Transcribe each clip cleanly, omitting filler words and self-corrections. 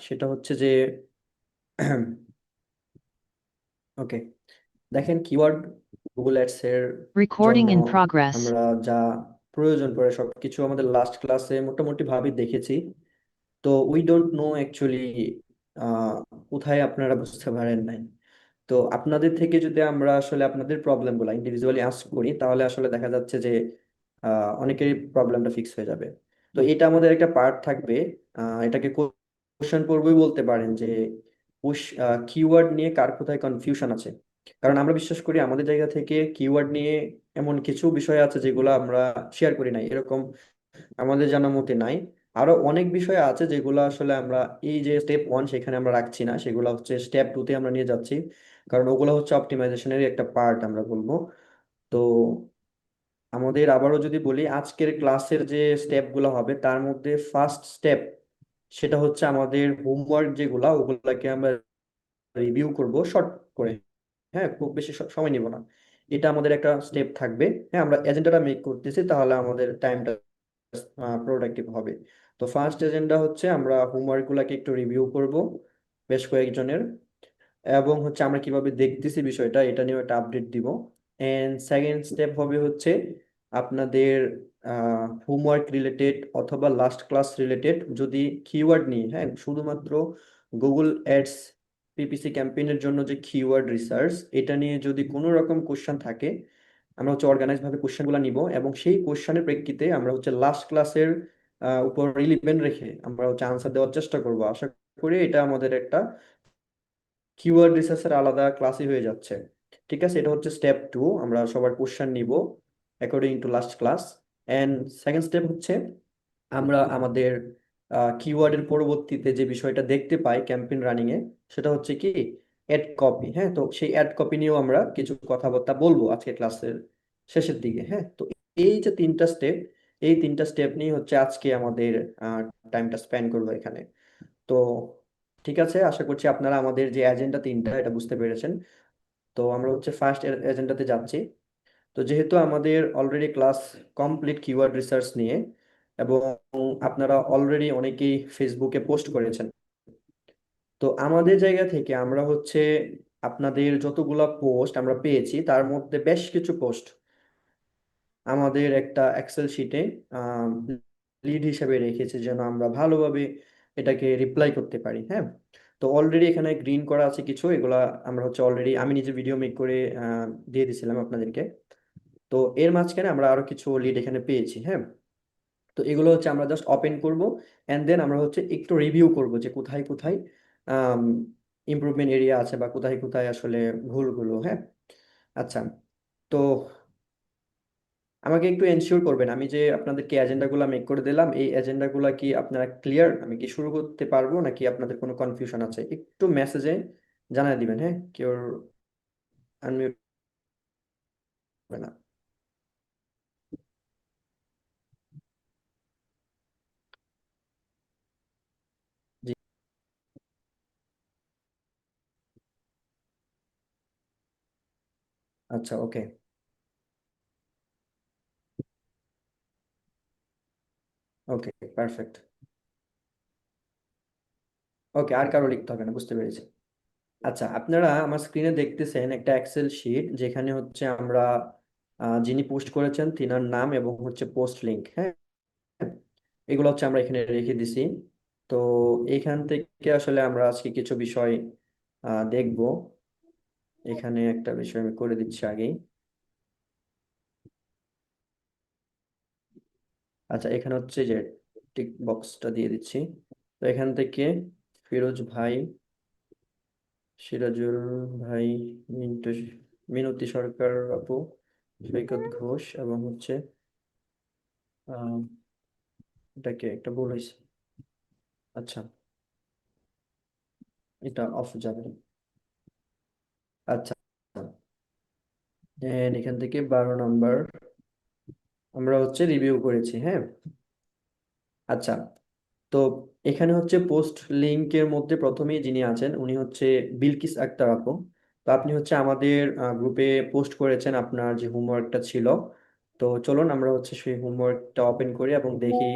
সেটা হচ্ছে যে ওকে, দেখেন কিওয়ার্ড গুগল অ্যাডস এর Recording জন্য in progress. আমরা যা প্রয়োজন পড়ে সবকিছু আমাদের লাস্ট ক্লাসে মোটামুটি ভাবে দেখেছি। তো উই ডোন্ট নো অ্যাকচুয়ালি কোথায় আপনারা বুঝতে পারেন নাই। তো আপনাদের থেকে যদি আমরা আসলে আপনাদের প্রবলেমগুলো ইন্ডিভিজুয়ালি আস্ক করি তাহলে আসলে দেখা যাচ্ছে যে অনেকেরই প্রবলেমটা ফিক্স হয়ে যাবে। তো এটা আমাদের একটা পার্ট থাকবে, এটাকে কোশ্চেন পড়বই বলতে পারেন যে কিওয়ার্ড নিয়ে কার কোথায় কনফিউশন আছে। কারণ আমরা বিশ্বাস করি আমাদের জায়গা থেকে কিওয়ার্ড নিয়ে এমন কিছু বিষয় আছে যেগুলো আমরা শেয়ার করি নাই, এরকম আমাদের জানা মতে নাই। আরো অনেক বিষয় আছে যেগুলো আসলে আমরা এই যে স্টেপ ওয়ান সেখানে আমরা রাখছি না, সেগুলো হচ্ছে স্টেপ টু তে আমরা নিয়ে যাচ্ছি। কারণ ওগুলো হচ্ছে অপটিমাইজেশনের একটা পার্ট আমরা বলবো। তো আমাদের আবারও যদি বলি আজকের ক্লাসের যে স্টেপগুলো হবে তার মধ্যে ফার্স্ট স্টেপ সেটা হচ্ছে আমাদের হোমওয়ার্ক যেগুলা ওগুলাকে আমরা রিভিউ করব শর্ট করে। হ্যাঁ, খুব বেশি সময় নিব না। এটা আমাদের একটা স্টেপ থাকবে। হ্যাঁ, আমরা এজেন্ডাটা মেক করতেছি তাহলে আমাদের টাইমটা প্রোডাক্টিভ হবে। তো ফার্স্ট এজেন্ডা হচ্ছে আমরা হোমওয়ার্ক গুলাকে একটু রিভিউ করব বেশ কয়েকজনের, এবং হচ্ছে আমরা কিভাবে দেখতেছি বিষয়টা এটা নিয়ে একটা আপডেট দিব। এন্ড সেকেন্ড স্টেপ হবে হচ্ছে আপনাদের হোমওয়ার্ক রিলেটেড অথবা লাস্ট ক্লাস রিলেটেড যদি কিওয়ার্ড নিয়ে, হ্যাঁ, শুধুমাত্র গুগল অ্যাডস পিপিসি ক্যাম্পেইনের জন্য যে কিওয়ার্ড রিসার্চ এটা নিয়ে যদি কোনো রকম কোশ্চেন থাকে আমরা হচ্ছে অর্গানাইজ ভাবে কোশ্চেনগুলো নিব এবং সেই কোশ্চেনের প্রেক্ষিতে আমরা হচ্ছে লাস্ট ক্লাসের উপর রিলিভেন্ট রেখে আমরা হচ্ছে আনসার দেওয়ার চেষ্টা করব। আশা করি এটা আমাদের একটা কিওয়ার্ড রিসার্চের আলাদা ক্লাসই হয়ে যাচ্ছে। ঠিক আছে, এটা হচ্ছে স্টেপ টু, আমরা সবার কোশ্চেন নিব according to last class. And second step হচ্ছে আমরা আমাদের কিওয়ার্ডের পরবর্তীতে যে বিষয়টা দেখতে পাই ক্যাম্পেইন রানিং এ সেটা হচ্ছে কি অ্যাড কপি। হ্যাঁ, তো সেই অ্যাড কপি নিয়েও আমরা কিছু কথাবার্তা বলবো আজকে ক্লাসের শেষের দিকে। হ্যাঁ, তো এই যে তিনটা স্টেপ, এই তিনটা স্টেপ নিয়ে হচ্ছে আজকে আমাদের টাইমটা স্পেন্ড করবো এখানে। তো ঠিক আছে, আশা করছি আপনারা আমাদের যে এজেন্ডা তিনটা এটা বুঝতে পেরেছেন। তো আমরা হচ্ছে ফার্স্ট এজেন্ডাতে যাচ্ছি। তো যেহেতু আমাদের already class complete keyword research নিয়ে এবং আপনারা অলরেডি অনেকেই ফেসবুকে পোস্ট করেছেন, তো আমাদের জায়গা থেকে আমরা হচ্ছে আপনাদের যতগুলা পোস্ট আমরা পেয়েছি তার মধ্যে বেশ কিছু পোস্ট আমাদের একটা এক্সেল শিটে লিড হিসেবে রেখেছি যেন আমরা ভালোভাবে এটাকে রিপ্লাই করতে পারি। হ্যাঁ, তো অলরেডি এখানে গ্রিন করা আছে কিছু, এগুলা আমরা হচ্ছে অলরেডি আমি নিজে ভিডিও মেক করে দিয়ে দিছিলাম আপনাদেরকে। তো এর মাঝখানে আমরা আরো কিছু লিড এখানে পেয়েছি। হ্যাঁ, তো এগুলো হচ্ছে আমরা জাস্ট ওপেন করব এন্ড দেন আমরা হচ্ছে একটু রিভিউ করব যে কোথায় কোথায় ইমপ্রুভমেন্ট এরিয়া আছে বা কোথায় কোথায় আসলে ভুলগুলো। হ্যাঁ, আচ্ছা, তো আমাকে একটু এনশিওর করবেন আমি যে আপনাদেরকে এজেন্ডাগুলো মেক করে দিলাম এই এজেন্ডাগুলো কি আপনারা ক্লিয়ার, আমি কি শুরু করতে পারবো নাকি আপনাদের কোনো কনফিউশন আছে একটু মেসেজে জানাই দিবেন। হ্যাঁ, কেউ আনমিউট হবে না। জি, আচ্ছা, ওকে। ওকে, পারফেক্ট। ওকে, আর কারো লিখতে হবে না, বুঝতে পেরেছি। আচ্ছা, আপনারা আমার স্ক্রিনে দেখতেছেন একটা এক্সেল শিট যেখানে হচ্ছে আমরা যিনি পোস্ট করেছেন তিনার নাম এবং হচ্ছে পোস্ট লিংক। হ্যাঁ, এগুলো হচ্ছে আমরা এখানে রেখে দিছি। তো এখান থেকে আসলে আমরা আজকে কিছু বিষয় দেখব। এখানে একটা বিষয় আমি করে দিচ্ছি আগেই। আচ্ছা, এখানে হচ্ছে যে টিক বক্সটা দিয়ে দিচ্ছি। তো এখান থেকে ফিরোজ ভাই, সিরাজুল ভাই, মিন্টু, মিনতি সরকার আপু, সৈকত ঘোষ এবং হচ্ছে আহ এটাকে একটা ভুল হয়েছে। আচ্ছা, এটা অফ যাবে। আচ্ছা, এখান থেকে 12 নম্বর আমরা হচ্ছে রিভিউ করেছি। হ্যাঁ, আচ্ছা, তো এখানে হচ্ছে পোস্ট লিংকের মধ্যে প্রথমেই যিনি আছেন উনি হচ্ছে বিলকিস আক্তার আপু। তো আপনি হচ্ছে আমাদের গ্রুপে পোস্ট করেছেন আপনার যে হোমওয়ার্কটা ছিল। তো চলুন আমরা হচ্ছে সেই হোমওয়ার্কটা ওপেন করি এবং দেখি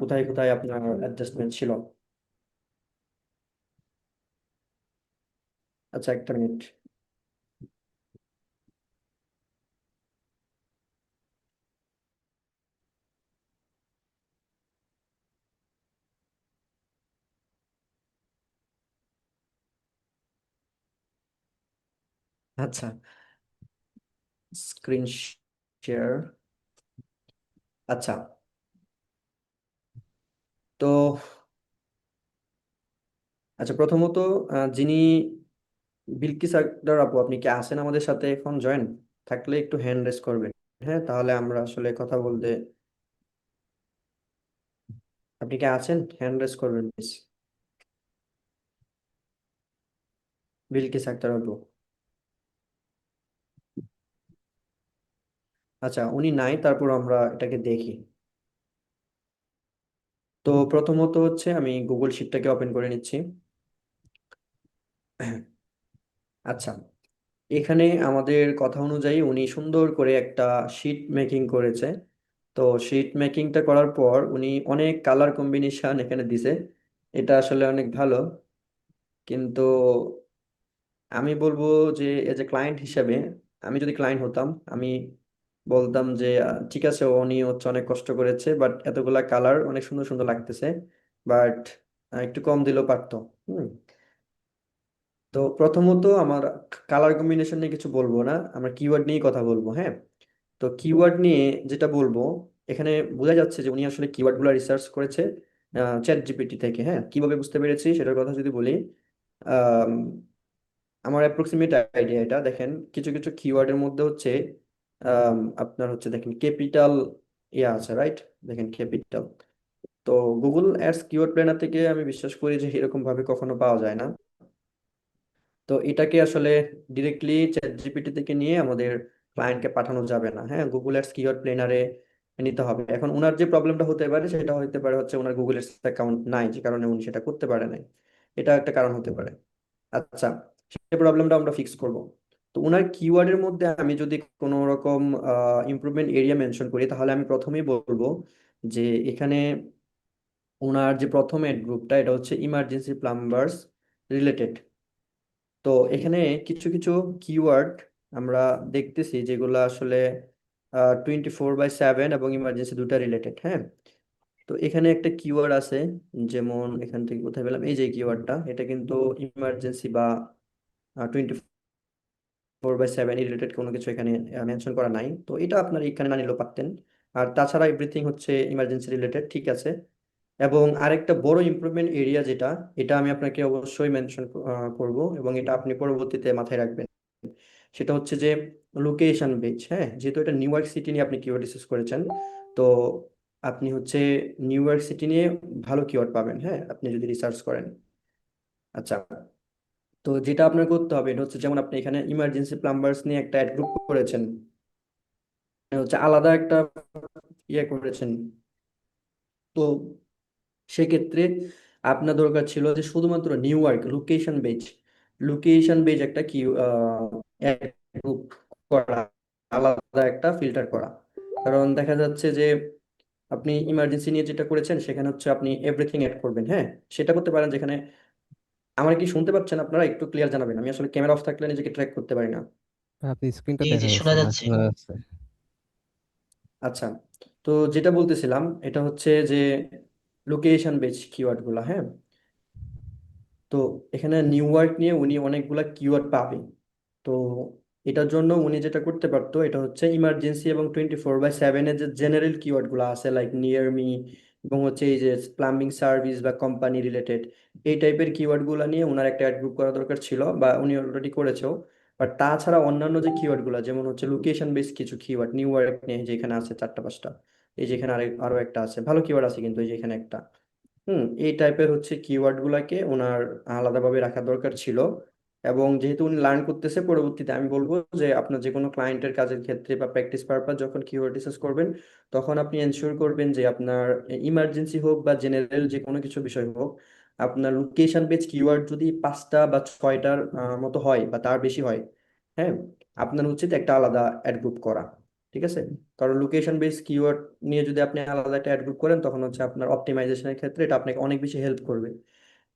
কোথায় কোথায় আপনার অ্যাডজাস্টমেন্ট ছিল। আচ্ছা, একটা মিনিট। আচ্ছা, স্ক্রিন শেয়ার। আচ্ছা, তো আচ্ছা, প্রথমত যিনি বিলকিস আক্তার আপু, আপনি কি আছেন আমাদের সাথে এখন জয়েন? থাকলে একটু হ্যান্ড রেজ করবেন। হ্যাঁ, তাহলে আমরা আসলে কথা বলতে। আপনি কি আছেন? হ্যান্ড রেজ করবেন প্লিজ। বিলকিস আক্তার আপু। আচ্ছা, উনি নাই, তারপর আমরা এটাকে দেখি। তো প্রথমত হচ্ছে আমি গুগল শিটটাকে ওপেন করে নিচ্ছি। আচ্ছা, এখানে আমাদের কথা অনুযায়ী উনি সুন্দর করে একটা শিট মেকিং করেছে। তো শিট মেকিংটা করার পর উনি অনেক কালার কম্বিনেশন এখানে দিছে। এটা আসলে অনেক ভালো। কিন্তু আমি বলবো যে এজ এ ক্লায়েন্ট হিসেবে, আমি যদি ক্লায়েন্ট হতাম, আমি বলতাম যে ঠিক আছে, উনি হচ্ছে অনেক কষ্ট করেছে, বাট এতগুলা কালার অনেক সুন্দর সুন্দর লাগতেছে, বাট একটু কম দিলেও পারতো। হুম। তো প্রথমত আমার কালার কম্বিনেশন নিয়ে কিছু বলবো না, আমরা কিওয়ার্ড নিয়ে কথা বলবো। হ্যাঁ, তো কিওয়ার্ড নিয়ে যেটা বলবো, এখানে বোঝা যাচ্ছে যে উনি আসলে কিওয়ার্ড গুলা রিসার্চ করেছে চ্যাট জিপিটি থেকে। হ্যাঁ, কিভাবে বুঝতে পেরেছি সেটার কথা যদি বলি, আম, আমার অ্যাপ্রক্সিমেট আইডিয়া এটা দেখেন, কিছু কিছু কিওয়ার্ডের মধ্যে হচ্ছে আপনার হচ্ছে দেখেন ক্যাপিটাল ইয়া আছে, রাইট? দেখেন ক্যাপিটাল। তো গুগল অ্যাডস কিওয়ার্ড প্ল্যানার থেকে আমি বিশ্বাস করি যে এরকম ভাবে কখনো পাওয়া যায় না। তো এটাকে আসলে ডিরেক্টলি চ্যাট জিপিটি থেকে নিয়ে আমাদের ক্লায়েন্টকে পাঠানো যাবে না। হ্যাঁ, গুগল অ্যাডস কিওয়ার্ড প্লেনারে নিতে হবে। এখন ওনার যে প্রবলেমটা হতে পারে সেটা হতে পারে হচ্ছে ওনার গুগল অ্যাডস অ্যাকাউন্ট নাই, যে কারণে উনি সেটা করতে পারে নাই। এটা একটা কারণ হতে পারে। আচ্ছা, সেই প্রবলেমটা আমরা ফিক্স করব। তো ওনার কিওয়ার্ডের মধ্যে আমি যদি কোনো রকম ইমপ্রুভমেন্ট এরিয়া মেনশন করি, তাহলে আমি প্রথমেই বলবো যে এখানে ওনার যে প্রথম এড গ্রুপটা, এটা হচ্ছে ইমার্জেন্সি প্লাম্বার্স রিলেটেড। তো এখানে কিছু কিছু কিওয়ার্ড আমরা দেখতেছি যেগুলো আসলে 24/7 এবং ইমার্জেন্সি দুটা রিলেটেড। হ্যাঁ, তো এখানে একটা কিওয়ার্ড আছে, যেমন এখান থেকে কোথায় পেলাম, এই যে কিওয়ার্ডটা, এটা কিন্তু ইমার্জেন্সি বা 24/7 রিলেটেড কোনো কিছু এখানে মেনশন করা নাই, তো এটা আপনার এখানে না নিলেও পারতেন। আর তাছাড়া এভরিথিং হচ্ছে ইমার্জেন্সি রিলেটেড, ঠিক আছে। এবং আরেকটা বড় ইমপ্রুভমেন্ট এরিয়া যেটা, এটা আমি আপনাকে অবশ্যই মেনশন করব, এবং এটা আপনি পরবর্তীতে মাথায় রাখবেন। সেটা হচ্ছে যে লোকেশন বেজ। হ্যাঁ, যেহেতু এটা নিউ ইয়র্ক সিটি নিয়ে আপনি কিওয়ার্ড রিসার্চ করেছেন, তো আপনি হচ্ছে নিউ ইয়র্ক সিটি নিয়ে ভালো কিওয়ার্ড পাবেন, হ্যাঁ, আপনি যদি রিসার্চ করেন। আচ্ছা, তো যেটা আপনার করতে হবে এটা হচ্ছে, যেমন আপনি এখানে ইমার্জেন্সি প্লাম্বার্স নিয়ে একটা অ্যাড গ্রুপ করেছেন, হচ্ছে আলাদা একটা ইয়ে করেছেন। তো সেক্ষেত্রে আপনার দরকার ছিল যে শুধুমাত্র নিউ ইয়র্ক লোকেশন বেজ একটা কি গ্রুপ করা, আলাদা একটা ফিল্টার করা। কারণ দেখা যাচ্ছে যে আপনি ইমার্জেন্সি নিয়ে যেটা করেছেন সেখানে হচ্ছে আপনি এভরিথিং এড করবেন। হ্যাঁ, সেটা করতে পারেন যেখানে। আমার কি শুনতে পাচ্ছেন আপনারা? একটু ক্লিয়ার জানাবেন, আমি আসলে ক্যামেরা অফ থাকলে নিজেকে ট্র্যাক করতে পারি না। আপনি স্ক্রিনটা জি দেখা জি, যাচ্ছে শোনা না, যাচ্ছে। শোনা যাচ্ছে। আচ্ছা, তো যেটা বলতেছিলাম এটা হচ্ছে যে লোকেশন বেস কিওয়ার্ড গুলা। হ্যাঁ, তো এখানে নিউ ওয়ার্ড নিয়ে উনি অনেকগুলা কিওয়ার্ড পাবে। তো এটার জন্য উনি যেটা করতে পারতো, এটা হচ্ছে ইমার্জেন্সি এবং 24/7 এর যে জেনারেল কিওয়ার্ড গুলো আছে, লাইক নিয়ার মি, এবং হচ্ছে এই যে প্লাম্বিং সার্ভিস বা কোম্পানি রিলেটেড, এই টাইপের কিওয়ার্ড গুলা নিয়ে ওনার একটা অ্যাড গ্রুপ করা দরকার ছিল, বা উনি অলরেডি করেছেও। বাট তাছাড়া অন্যান্য যে কিওয়ার্ড গুলা, যেমন হচ্ছে লোকেশন বেস কিছু কিওয়ার্ড নিউ ওয়ার্ড নিয়ে যেখানে আছে 4টা 5টা, এই যেখানে আরো একটা আছে, ভালো কিওয়ার্ড আছে কিন্তু এই যেখানে একটা। এই টাইপের হচ্ছে কিওয়ার্ড গুলাকে ওনার আলাদাভাবে রাখা দরকার ছিল। এবং যেহেতু উনি লার্ন করতেছে, পরবর্তীতে আমি বলবো যে আপনার যে কোনো ক্লায়েন্টের কাজের ক্ষেত্রে বা প্র্যাকটিস পারপাস যখন কিওয়ার্ড রিসার্চ করবেন, তখন আপনি এনশিওর করবেন যে আপনার ইমার্জেন্সি হোক বা জেনারেল যে কোনো কিছু বিষয় হোক, আপনার লোকেশন বেজ কিওয়ার্ড যদি 5টা বা 6টার মতো হয় বা তার বেশি হয়, হ্যাঁ, আপনার উচিত একটা আলাদা অ্যাড গ্রুপ করা। ঠিক আছে, কারণ লোকেশন বেস কিওয়ার্ড নিয়ে যদি আপনি আলাদা একটা অ্যাড গ্রুপ করেন, তখন হচ্ছে আপনার অপটিমাইজেশনের ক্ষেত্রে এটা আপনাকে অনেক বেশি হেল্প করবে।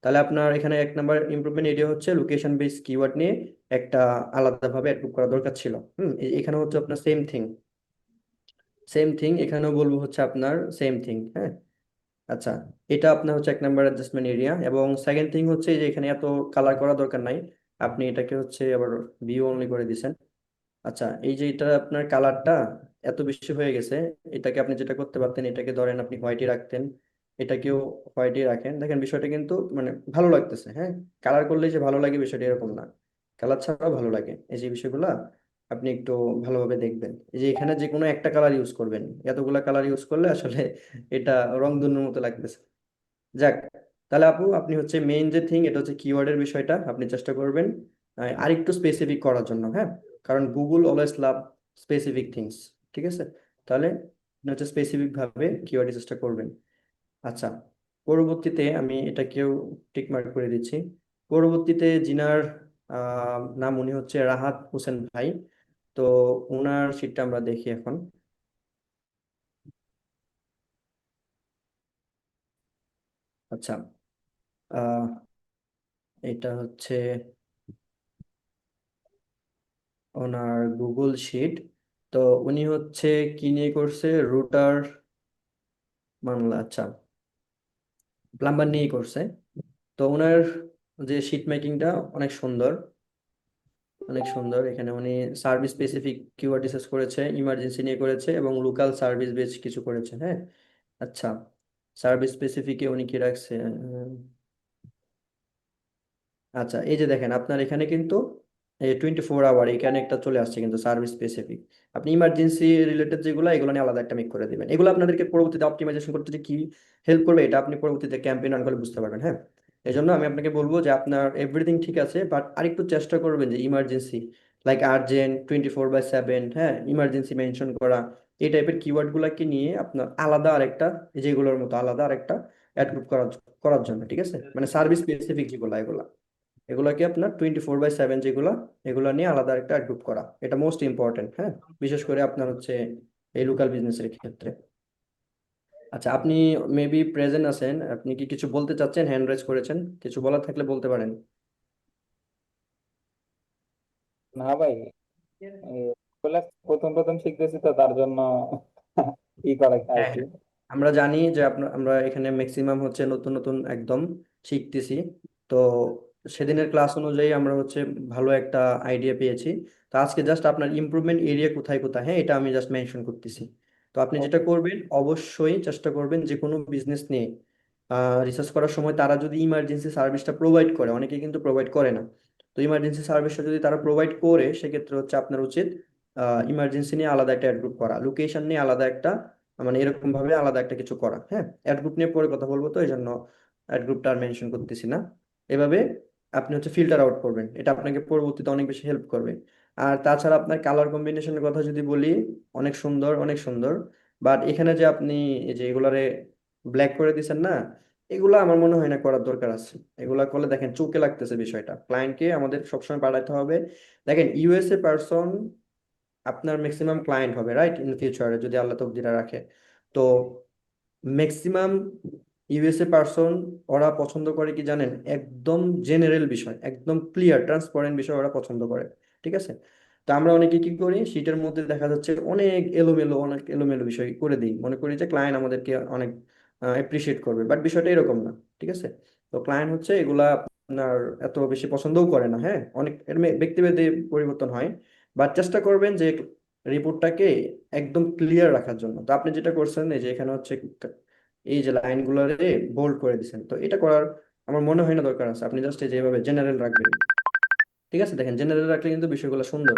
তাহলে আপনার এখানে এক নাম্বার ইমপ্রুভমেন্ট এরিয়া হচ্ছে লোকেশন বেস কিওয়ার্ড নিয়ে একটা আলাদাভাবে অ্যাপ্রুভ করা দরকার ছিল। এখানে হচ্ছে আপনার সেম থিং, সেম থিং এখানেও বলবো হচ্ছে আপনার সেম থিং। হ্যাঁ, আচ্ছা, এটা আপনার হচ্ছে এক নাম্বার অ্যাডজাস্টমেন্ট এরিয়া। এবং সেকেন্ড থিং হচ্ছে যে এখানে এত কালার করা দরকার নাই, আপনি এটাকে হচ্ছে আবার ভিউ অনলি করে দিছেন। আচ্ছা, এই যে এটা আপনার কালারটা এত বেশি হয়ে গেছে, এটাকে আপনি যেটা করতে পারতেন, এটাকে ধরেন আপনি হোয়াইটই রাখতেন, এটাকেও হোয়াইটই রাখেন, দেখেন বিষয়টা কিন্তু মানে ভালো লাগতেছে। হ্যাঁ, কালার করলে যে ভালো লাগে বিষয়টা এরকম না, কালার ছাড়াও ভালো লাগে। এই যে বিষয়গুলো আপনি একটু ভালোভাবে দেখবেন। এই যে এখানে যে কোনো একটা কালার ইউজ করবেন, এতগুলা কালার ইউজ করলে আসলে এটা রংধনুর মতো লাগতেছে। যাক, তাহলে আপু আপনি হচ্ছে মেইন যে থিং এটা হচ্ছে কিওয়ার্ডের বিষয়টা আপনি চেষ্টা করবেন আরেকটু স্পেসিফিক করার জন্য। হ্যাঁ, কারণ গুগল অলওয়েজ লাভ স্পেসিফিক থিংস। ঠিক আছে, তাহলে আপনি হচ্ছে স্পেসিফিক ভাবে কিওয়ার্ড চেষ্টা করবেন। আচ্ছা, পরবর্তীতে আমি এটাকেও টিক মার্ক করে দিচ্ছি। পরবর্তীতে জিনার নাম উনি হচ্ছে রাহাত হোসেন ভাই। তো ওনার শীটটা আমরা দেখি এখন। আচ্ছা, আহ এটা হচ্ছে ওনার গুগল শিট। তো উনি হচ্ছে কি নিয়ে করছে, রুটার বাংলা, আচ্ছা, প্লাম্বার নিয়ে করছে। তো ওনার যে শিট মেকিংটা অনেক সুন্দর, অনেক সুন্দর। এখানে উনি সার্ভিস স্পেসিফিক কিওয়ার্ড রিসার্চ করেছে, ইমার্জেন্সি নিয়ে করেছে এবং লোকাল সার্ভিস বেস কিছু করেছে। হ্যাঁ, আচ্ছা, সার্ভিস স্পেসিফিকে উনি কি রাখছে? আচ্ছা, এই যে দেখেন আপনার এখানে কিন্তু এই 24 আওয়ার এখানে একটা চলে আসছে কিন্তু সার্ভিস স্পেসিফিক। আপনি ইমার্জেন্সি রিলেটেড যেগুলো এগুলো নিয়ে আলাদা একটা মেক করে দিবেন। এগুলো আপনাদেরকে পরবর্তীতে অপটিমাইজেশন করতে যে কি হেল্প করবে এটা আপনি পরবর্তীতে ক্যাম্পেইন রান করলে বুঝতে পারবেন। হ্যাঁ, এই জন্য আমি আপনাকে বলবো যে আপনার এভরিথিং ঠিক আছে, বাট আরেকটু চেষ্টা করবেন যে ইমার্জেন্সি, লাইক আর্জেন্ট, 24/7, হ্যাঁ, ইমার্জেন্সি মেনশন করা, এই টাইপের কিওয়ার্ড গুলাকে নিয়ে আপনার আলাদা আরেকটা, যেগুলোর মতো আলাদা আরেকটা অ্যাড গ্রুপ করার করার জন্য। ঠিক আছে, মানে সার্ভিস স্পেসিফিক যেগুলো এগুলা, এগুলাকে আপনার 24/7 যেগুলো, এগুলো নিয়ে আলাদা একটা গ্রুপ করা, এটা মোস্ট ইম্পর্টেন্ট। হ্যাঁ, বিশেষ করে আপনার হচ্ছে এই লোকাল বিজনেসের ক্ষেত্রে। আচ্ছা, আপনি মেবি প্রেজেন্ট আছেন, আপনি কি কিছু বলতে চাচ্ছেন? হ্যান্ড রাইজ করেছেন, কিছু বলার থাকলে বলতে পারেন। না ভাই, বলে প্রথম প্রথম শিখতেছি তো তার জন্য ই করে আর হ্যাঁ কি। হ্যাঁ, আমরা জানি যে আপনার, আমরা এখানে ম্যাক্সিমাম হচ্ছে নতুন নতুন একদম শিখতেছি। তো সেদিনের ক্লাস অনুযায়ী আমরা হচ্ছে ভালো একটা আইডিয়া পেয়েছি। তো আজকে জাস্ট আপনার ইমপ্রুভমেন্ট এরিয়া কোথায় কোথায়, হ্যাঁ, এটা আমি জাস্ট মেনশন করতেছি। তো আপনি যেটা ওকে। করবেন অবশ্যই চেষ্টা করবেন যে কোনো বিজনেস নিয়ে রিসার্চ করার সময় তারা যদি ইমার্জেন্সি সার্ভিসটা প্রোভাইড করে, অনেকে কিন্তু প্রোভাইড করে না। তো ইমার্জেন্সি সার্ভিসটা যদি তারা প্রোভাইড করে সেক্ষেত্রে হচ্ছে আপনার উচিত ইমার্জেন্সি নিয়ে আলাদা একটা অ্যাড গ্রুপ করা, লোকেশন নিয়ে আলাদা একটা, মানে এরকম ভাবে আলাদা একটা কিছু করা। হ্যাঁ, অ্যাড গ্রুপ নিয়ে পরে কথা বলবো, তো এই জন্য অ্যাড গ্রুপটা আর মেনশন করতেছি না। এভাবে আপনি হচ্ছে ফিল্টার আউট করবেন, এটা আপনাকে পরবর্তীতে অনেক বেশি হেল্প করবে। আর তাছাড়া আপনার কালার কম্বিনেশনের কথা যদি বলি, অনেক সুন্দর, অনেক সুন্দর। বাট এখানে যে আপনি এই যে এগুলারে ব্ল্যাক করে দিচ্ছেন না, এগুলা আমার মনে হয় না করার দরকার আছে। এগুলা করলে দেখেন চোখে লাগতেছে বিষয়টা, ক্লায়েন্টকে আমাদের সবসময় পাঠাতে হবে। দেখেন ইউএসএ পারসন আপনার ম্যাক্সিমাম ক্লায়েন্ট হবে, রাইট, ইন ফিউচারে যদি আল্লাহ তকদিরা রাখে। তো ম্যাক্সিমাম ইউএসএ পারসন ওরা পছন্দ করে কি জানেন, একদম জেনারেল বিষয়, একদম ক্লিয়ার ট্রান্সপারেন্ট বিষয় ওরা পছন্দ করে। ঠিক আছে, তো আমরা অনেকে কি করি, শীটের মধ্যে দেখা যাচ্ছে অনেক এলোমেলো, অনেক এলোমেলো বিষয় করে দিই, মনে করি যে ক্লায়েন্ট আমাদেরকে অনেক অ্যাপ্রিসিয়েট করবে, বাট বিষয়টা এরকম না। ঠিক আছে, তো ক্লায়েন্ট হচ্ছে এগুলা আপনার এত বেশি পছন্দও করে না। হ্যাঁ, অনেক এর ব্যক্তিভেদে পরিবর্তন হয়, বাট চেষ্টা করবেন যে রিপোর্টটাকে একদম ক্লিয়ার রাখার জন্য। তো আপনি যেটা করছেন এই যে এখানে হচ্ছে এই যে লাইনগুলোরে বোল্ড করে দিচ্ছেন, তো এটা করার আমার মনে হয় না দরকার আছে। আপনি জাস্ট যেভাবে জেনারেল রাখবেন। ঠিক আছে, দেখেন জেনারেল রাখলে কিন্তু বিষয়গুলো সুন্দর।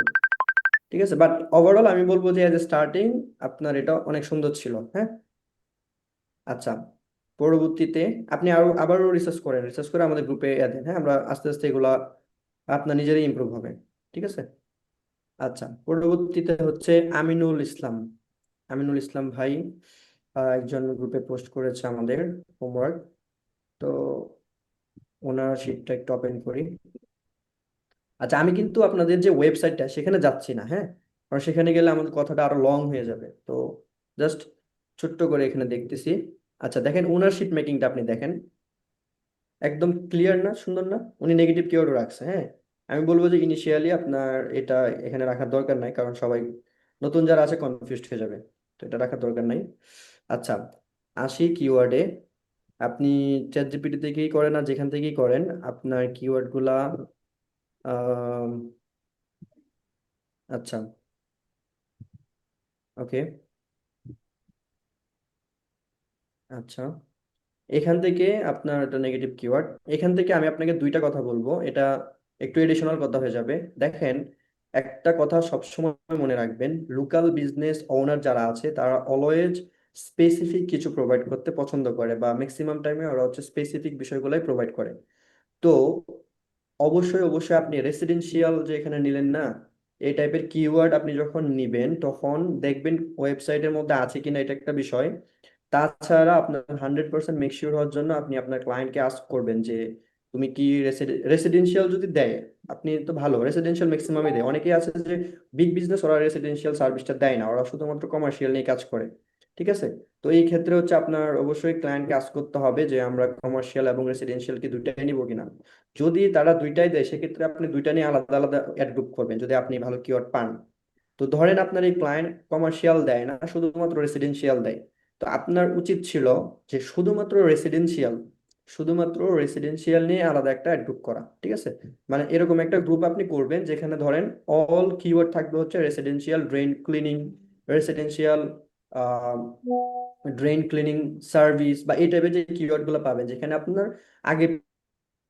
ঠিক আছে, বাট ওভারঅল আমি বলবো যে এজ এ স্টার্টিং আপনার এটা অনেক সুন্দর ছিল। হ্যাঁ, আচ্ছা, পরবর্তীতে আপনি আরো আবারও রিসার্চ করেন, রিসার্চ করে আমাদের গ্রুপে দেন। হ্যাঁ, আমরা আস্তে আস্তে এগুলা আপনার নিজেরই ইমপ্রুভ হবে। ঠিক আছে, আচ্ছা, পরবর্তীতে হচ্ছে আমিনুল ইসলাম। আমিনুল ইসলাম ভাই একজন গ্রুপে পোস্ট করেছে আমাদের হোমওয়ার্ক। তো ওনার শিটটা একটু ওপেন করি। আচ্ছা, আমি কিন্তু আপনাদের যে ওয়েবসাইটটা সেখানে যাচ্ছি না। হ্যাঁ, কারণ সেখানে গেলে আমাদের কথাটা আরো লং হয়ে যাবে। তো জাস্ট ছোট্ট করে এখানে দেখতেছি। আচ্ছা, দেখেন ওনারশিপ মেকিংটা আপনি দেখেন। একদম ক্লিয়ার না, সুন্দর না? উনি নেগেটিভ কিওয়ার্ডও রাখছে, হ্যাঁ। আমি বলবো যে ইনিশিয়ালি আপনার এটা এখানে রাখার দরকার নাই, কারণ সবাই নতুন যারা আছে কনফিউজড হয়ে যাবে। তো এটা রাখার দরকার নাই। আচ্ছা, আসি কিওয়ার্ডে। আপনি চ্যাট জিপিটি থেকেই করেন আর যেখান থেকেই করেন, আপনার কিওয়ার্ড গুলা আহ, আচ্ছা, ওকে, আচ্ছা, এখান থেকে আপনার একটা নেগেটিভ কিওয়ার্ড, এখান থেকে আমি আপনাকে দুইটা কথা বলবো, এটা একটু এডিশনাল কথা হয়ে যাবে। দেখেন, একটা কথা সবসময় মনে রাখবেন, লোকাল বিজনেস ওনার যারা আছে তারা অলওয়েজ স্পেসিফিক কিছু প্রোভাইড করতে পছন্দ করে, বা ম্যাক্সিমাম টাইমে ওরা হচ্ছে স্পেসিফিক বিষয়গুলোই প্রোভাইড করে। তো অবশ্যই অবশ্যই আপনি রেসিডেন্সিয়াল যে এখানে নিলেন না, এই টাইপের কিওয়ার্ড আপনি যখন নিবেন তখন দেখবেন ওয়েবসাইটের মধ্যে আছে কিনা, এটা একটা বিষয়। তাছাড়া আপনার 100% মেক শিওর হওয়ার জন্য আপনি আপনার ক্লায়েন্টকে আস্ক করবেন যে তুমি কি রেসিডেন্সিয়াল যদি দেয়, আপনি তো ভালো রেসিডেন্সিয়াল ম্যাক্সিমামই দেয়। অনেকেই আছে যে বিগ বিজনেস, ওরা রেসিডেন্সিয়াল সার্ভিসটা দেয় না, ওরা শুধুমাত্র কমার্শিয়াল নিয়ে কাজ করে। ঠিক আছে? তো এই ক্ষেত্রে হচ্ছে আপনার অবশ্যই ক্লায়েন্টকে আস্ক করতে হবে যে আমরা কমার্শিয়াল এবং রেসিডেন্সিয়াল কি দুইটাই নিবো কিনা। যদি তারা দুইটাই দেয়, সেক্ষেত্রে আপনি দুইটা নিয়ে আলাদা আলাদা অ্যাড গ্রুপ করবেন যদি আপনি ভালো কিওয়ার্ড পান। তো ধরেন আপনার এই ক্লায়েন্ট কমার্শিয়াল দেয় না, শুধুমাত্র রেসিডেন্সিয়াল দেয়। তো আপনার উচিত ছিল যে শুধুমাত্র রেসিডেন্সিয়াল নিয়ে আলাদা একটা অ্যাড গ্রুপ করা। ঠিক আছে? মানে এরকম একটা গ্রুপ আপনি করবেন যেখানে ধরেন অল কিওয়ার্ড থাকবে হচ্ছে residential drain cleaning, residential drain cleaning service, বা এই টাইপের যে কিওয়ার্ড গুলো পাবেন যেখানে আপনার আগে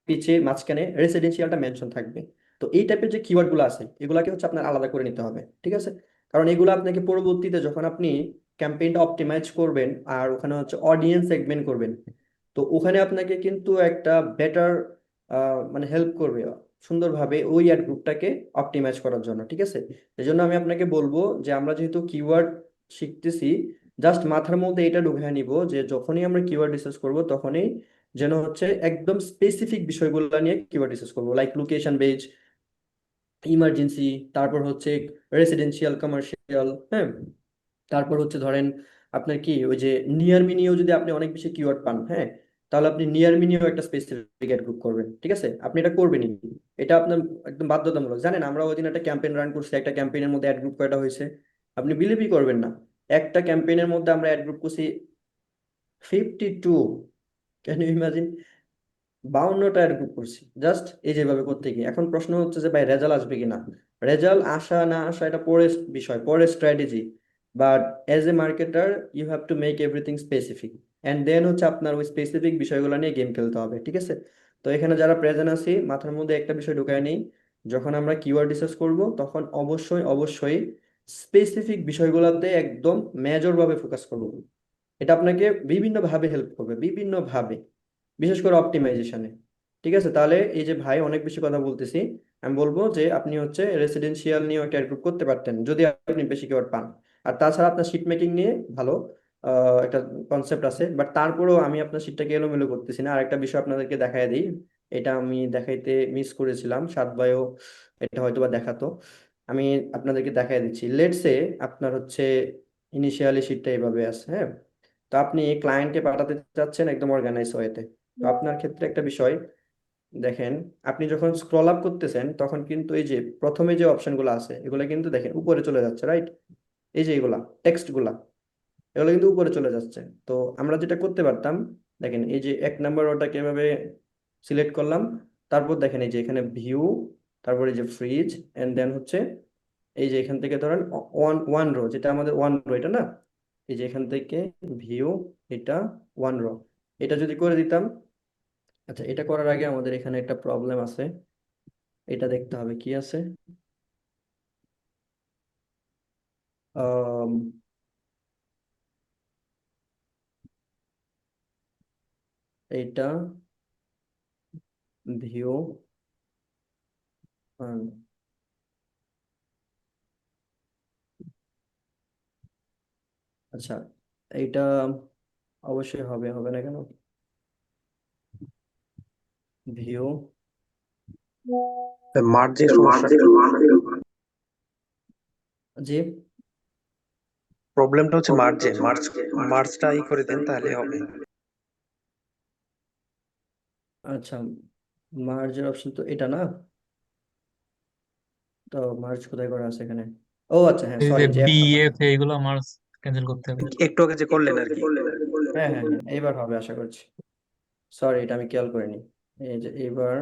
পিছে মাঝখানে রেসিডেন্সিয়ালটা মেনশন থাকবে। তো এই টাইপের যে কিওয়ার্ড গুলো আছে এগুলাকে হচ্ছে আপনার আলাদা করে নিতে হবে। ঠিক আছে? কারণ এগুলো আপনাকে পরবর্তীতে যখন আপনি ক্যাম্পেইনটা অপটিমাইজ করবেন আর ওখানে হচ্ছে অডিয়েন্স সেগমেন্ট করবেন, তো ওখানে আপনাকে কিন্তু একটা বেটার মানে হেল্প করবে সুন্দরভাবে ওই অ্যাড গ্রুপটাকে অপটিমাইজ করার জন্য। ঠিক আছে? এই জন্য আমি আপনাকে বলবো যে আমরা যেহেতু কিওয়ার্ড শিখতেছি, জাস্ট মাথার মধ্যে এটা ঢুকিয়ে নিব যে যখনই আমরা কিওয়ার্ড রিসার্চ করব তখনই যেন হচ্ছে একদম স্পেসিফিক বিষয়গুলো নিয়ে কিওয়ার্ড রিসার্চ করবো, লাইক লোকেশন বেজ, ইমার্জেন্সি, তারপর হচ্ছে রেসিডেন্সিয়াল কমার্শিয়াল, হ্যাঁ, তারপর হচ্ছে ধরেন আপনার কি ওই যে নিয়ার মিনিও যদি আপনি অনেক বেশি কিওয়ার্ড পান, হ্যাঁ, তাহলে আপনি নিয়ার মিনিও একটা স্পেসিফিক গ্রুপ করবেন। ঠিক আছে? আপনি এটা করবেনই, এটা আপনার একদম বাধ্যতামূলক। জানেন আমরা ওই দিন একটা ক্যাম্পেইন রান করছি, একটা ক্যাম্পেইনের মধ্যে অ্যাড গ্রুপ কয়টা হয়েছে আপনি বিলিভই করবেন না। একটা ক্যাম্পেইনের মধ্যে আমরা অ্যাড গ্রুপ করছি 52। Can you imagine? 52টা অ্যাড গ্রুপ করছি জাস্ট এই যেভাবে করতে গিয়ে। এখন প্রশ্ন হচ্ছে যে ভাই রেজাল্ট আসবে কিনা? রেজাল্ট আসা না আসা এটা পরের বিষয়, পরের strategy. But as a marketer you have to make everything specific, and then হচ্ছে আপনার ওই স্পেসিফিক বিষয়গুলো নিয়ে গেম খেলতে হবে। ঠিক আছে? তো এখানে যারা প্রেজেন্ট আছি মাথার মধ্যে একটা বিষয় ঢুকায় নেই, যখন আমরা কিওয়ার্ড রিসার্চ করব তখন অবশ্যই অবশ্যই স্পেসিফিক বিষয়গুলোতে একদম মেজর ভাবে ফোকাস করব। এটা আপনাকে বিভিন্ন ভাবে হেল্প করবে, বিভিন্ন ভাবে, বিশেষ করে অপটিমাইজেশনে। ঠিক আছে? তাহলে এই যে ভাই অনেক বেশি কথা বলতেছি, আমি বলবো যে আপনি হচ্ছে রেসিডেন্সিয়াল নিয়ে একটা গ্রুপ করতে পারতেন যদি আপনি বেশি কিওয়ার্ড পান। আর তাছাড়া আপনার শিট মেকিং নিয়ে ভালো একটা কনসেপ্ট আছে, বাট তারপরেও আমি আপনার শিটটাকে এলোমেলো করতেছি না। আরেকটা বিষয় আপনাদেরকে দেখাই দিই, এটা আমি দেখাইতে মিস করেছিলাম, সাত বায়ও এটা হয়তো বা দেখাতো। আমি আপনাদেরকে দেখাই দিচ্ছি। লেটসে আপনার হচ্ছে ইনিশিয়ালি শিটটা এভাবে আছে, হ্যাঁ। তো আপনি ক্লায়েন্টকে পাঠাতে চাচ্ছেন একদম অর্গানাইজ ওয়েতে। তো আপনার ক্ষেত্রে একটা বিষয় দেখেন, আপনি যখন স্ক্রল আপ করতেছেন তখন কিন্তু এই যে প্রথমে যে অপশনগুলো আছে এগুলো কিন্তু দেখেন উপরে চলে যাচ্ছে, রাইট? এই যে এগুলা টেক্সট গুলা, এগুলো কিন্তু উপরে চলে যাচ্ছে। তো আমরা যেটা করতে পারতাম, দেখেন এই যে 1 নম্বর ওটাকে এভাবে সিলেক্ট করলাম, তারপর দেখেন এই যে এখানে ভিউ, তারপরে যে ফ্রিজ, এন্ড দেন হচ্ছে এই যে এখান থেকে ধরেন ওয়ান ওয়ান রো, যেটা আমাদের ওয়ান রো এটা না, এই যে এখান থেকে ভিউ, এটা ওয়ান রো, এটা যদি করে দিতাম। আচ্ছা, এটা করার আগে আমাদের এখানে একটা প্রবলেম আছে, এটা দেখতে হবে কি আছে। আম, এইটা ভিউ, আচ্ছা, এইটা অবশ্যই হবে, হবে না কেন? ভিউ, মার্জের সমস্যা। জি, প্রবলেমটা হচ্ছে মার্জটা করে দেন তাহলে হবে। আচ্ছা, মার্জের অপশন তো এটা না। তো মার্জ কোথায় করা আছে এখানে? ও আচ্ছা, হ্যাঁ এই যে সরি, যে বি F নাম্বারটা। এফ এইগুলো মার্কস ক্যান্সেল করতে হবে। একটু আগে যে করলেন আর কি। হ্যাঁ হ্যাঁ হ্যাঁ, এইবার হবে আশা করছি। সরি, এটা আমি খেয়াল করিনি। এই যে এইবার,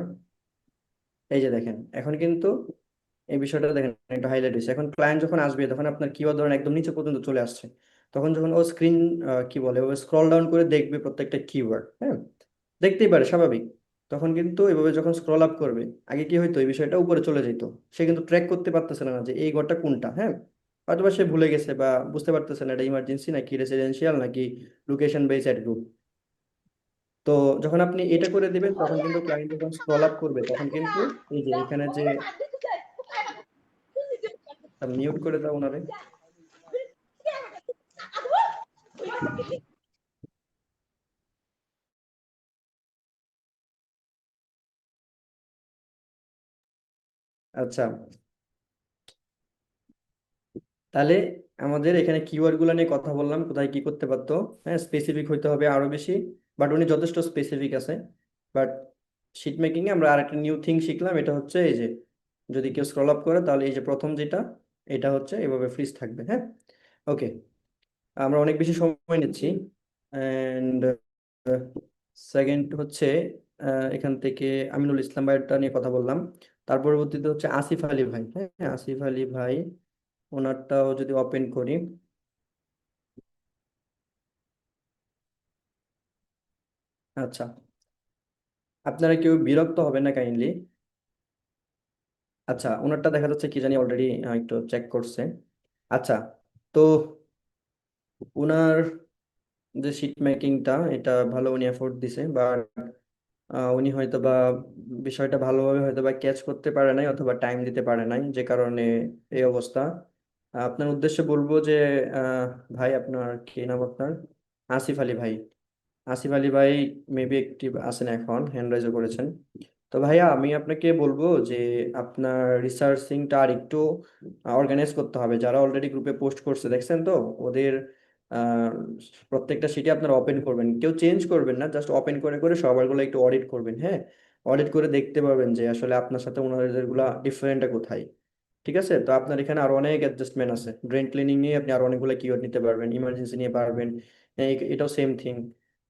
এই যে দেখেন এখন কিন্তু এই বিষয়টা দেখেন একটু হাইলাইট হয়েছে। এখন ক্লায়েন্ট যখন আসবে তখন আপনার কিওয়ার্ড ধরেন একদম নিচে পর্যন্ত চলে আসছে। তখন যখন ও স্ক্রিন কি বলে, ও স্ক্রল ডাউন করে দেখবে প্রত্যেকটা কিওয়ার্ড, হ্যাঁ, দেখতেই পারে স্বাভাবিক। তখন কিন্তু এভাবে যখন স্ক্রল আপ করবে, আগে কি হইতো এই বিষয়টা উপরে চলে যেত, সে কিন্তু ট্র্যাক করতে পারতেছে না যে এই ঘরটা কোনটা, হ্যাঁ। হয়তোবা সে ভুলে গেছে বা বুঝতে পারতেছে না এটা ইমার্জেন্সি নাকি রেসিডেন্সিয়াল নাকি লোকেশন বেসড গ্রুপ। তো যখন আপনি এটা করে দিবেন তখন কিন্তু ক্লায়েন্ট যখন স্ক্রল আপ করবে তখন কিন্তু এই যে এখানে যে, মিউট করে দাও ওনারে। আচ্ছা, তাহলে আমাদের এখানে কিওয়ার্ড গুলো নিয়ে কথা বললাম, কোথায় কি করতে পারতো। হ্যাঁ, স্পেসিফিক হইতে হবে আরো বেশি, বাট উনি যথেষ্ট স্পেসিফিক আছে। বাট শিট মেকিং এ আমরা আরেকটা নিউ থিং শিখলাম, এটা হচ্ছে এই যে যদি কেউ স্ক্রল আপ করে তাহলে এই যে প্রথম যেটা, এটা হচ্ছে এভাবে ফ্রিজ থাকবে, হ্যাঁ। ওকে, আমরা অনেক বেশি সময় নিচ্ছি। অ্যান্ড সেকেন্ড হচ্ছে এখান থেকে আমিনুল ইসলাম ভাইটা নিয়ে কথা বললাম। তার পরবর্তীতে হচ্ছে আসিফ আলী ভাই, হ্যাঁ আসিফ আলী ভাই, ওনারটাও যদি ওপেন করি। আচ্ছা, আপনারা কেউ বিরক্ত হবে না কাইন্ডলি। আচ্ছা, ওনারটা দেখা যাচ্ছে কি জানি অলরেডি একটু চেক করছে। আচ্ছা, তো ওনার যে শিট মেকিংটা এটা ভালো উনি এফোর্ট দিছে, বা উনি হয়তো বা বিষয়টা ভালোভাবে হয়তো বা ক্যাচ করতে পারে নাই অথবা টাইম দিতে পারে নাই, যে কারণে এই অবস্থা। আপনার উদ্দেশ্যে বলবো যে আহ, ভাই আপনার কি নাম আপনার? আসিফ আলী ভাই। আসিফ আলী ভাই মেবি অ্যাক্টিভ আছেন এখন, হ্যান্ড রাইজও করেছেন। তো ভাইয়া আমি আপনাকে বলবো যে আপনার রিসার্চিংটা আর একটু অর্গানাইজ করতে হবে। যারা অলরেডি গ্রুপে পোস্ট করছে দেখছেন তো, ওদের আহ, প্রত্যেকটা সিটে আপনারা ওপেন করবেন, কেউ চেঞ্জ করবেন না, জাস্ট ওপেন করে করে সবারগুলো একটু অডিট করবেন, হ্যাঁ। অডিট করে দেখতে পারবেন যে আসলে আপনার সাথে ওনাদের গুলা ডিফারেন্টটা কোথায়। ঠিক আছে, তো আপনার এখানে আরো অনেক অ্যাডজাস্টমেন্ট আছে। ড্রেন ক্লিনিং নিয়ে আপনি আরো অনেকগুলো কিওয়ার্ড নিতে পারবেন, ইমার্জেন্সি নিয়ে পারবেন। এটাও সেম থিং।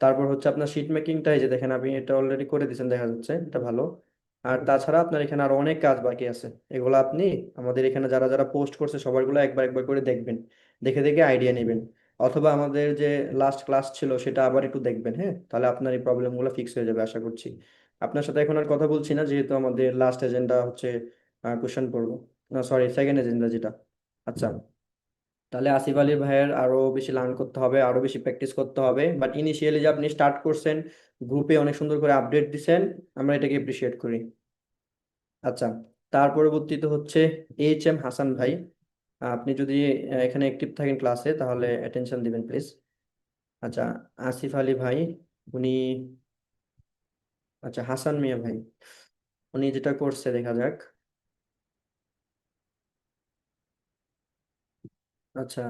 তারপর হচ্ছে আপনার শিট মেকিংটা, এই যে দেখেন আপনি এটা অলরেডি করে দিয়েছেন, দেখা যাচ্ছে এটা ভালো। আর তাছাড়া আপনার এখানে আরো অনেক কাজ বাকি আছে, এগুলো আপনি আমাদের এখানে যারা যারা পোস্ট করছে সবারগুলো একবার একবার করে দেখবেন, দেখে দেখে আইডিয়া নেবেন। অথবা আমাদের যে লাস্ট ক্লাস ছিল সেটা আবার একটু দেখবেন, হ্যাঁ, তাহলে আপনার এই প্রবলেমগুলো ফিক্স হয়ে যাবে আশা করছি। আপনার সাথে এখন আর কথা বলছি না, যেহেতু আমাদের লাস্ট এজেন্ডা হচ্ছে কোশ্চেন করবো, না সরি সেকেন্ড এজেন্ডা যেটা। আচ্ছা, তাহলে আসিফ আলী ভাইয়ের আরো বেশি লার্ন করতে হবে, আরো বেশি প্র্যাকটিস করতে হবে। বাট ইনিশিয়ালি যে আপনি স্টার্ট করছেন, গ্রুপে অনেক সুন্দর করে আপডেট দিছেন, আমরা এটাকে এপ্রিসিয়েট করি। আচ্ছা, তার পরবর্তীতে হচ্ছে H M হাসান ভাই। আপনি যদি এখানে অ্যাক্টিভ থাকেন ক্লাসে তাহলে অ্যাটেনশন দিবেন প্লিজ। আচ্ছা, আসিফ আলী ভাই, উনি, আচ্ছা হাসান মিয়া ভাই, উনি যেটা করছে দেখা যাক। আচ্ছা,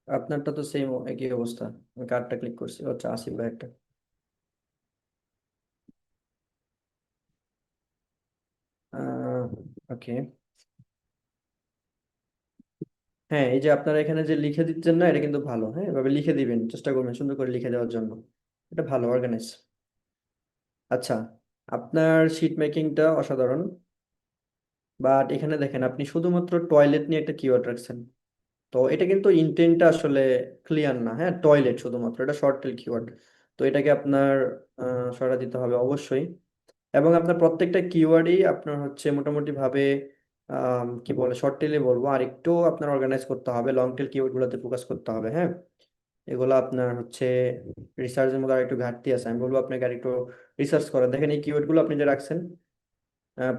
আপনারটা তো সেম একই অবস্থা। আমি কার্ডটা ক্লিক করছি, আচ্ছা আসিফ ভাই একটা। ওকে, হ্যাঁ এই যে আপনারা এখানে যে লিখে দিচ্ছেন না, এটা কিন্তু ভালো, হ্যাঁ এভাবে লিখে দিবেন, চেষ্টা করবেন সুন্দর করে লিখে দেওয়ার জন্য। এটা ভালো অর্গানাইজ। আচ্ছা, আপনার শিট মেকিংটা অসাধারণ। বাট এখানে দেখেন আপনি শুধুমাত্র টয়লেট নিয়ে একটা কিওয়ার্ড রাখছেন। তো এটা কিন্তু ইন্টেন্টটা আসলে ক্লিয়ার না, হ্যাঁ টয়লেট শুধুমাত্র, এটা শর্ট টেল কিওয়ার্ড। তো এটাকে আপনার সরা দিতে হবে অবশ্যই। এবং আপনার প্রত্যেকটা কিওয়ার্ডই আপনার হচ্ছে মোটামুটি ভাবে কি বলে, শর্ট টেলে বলবো, আর একটু আপনার অর্গানাইজ করতে হবে, লং টেল কিওয়ার্ড গুলোতে ফোকাস করতে হবে, হ্যাঁ। এগুলো আপনার হচ্ছে রিসার্চের মধ্যে আর একটু ঘাটতি আছে, আমি বলবো আপনাকে আর একটু রিসার্চ করেন। দেখেন এই কিওয়ার্ড গুলো আপনি যে রাখছেন,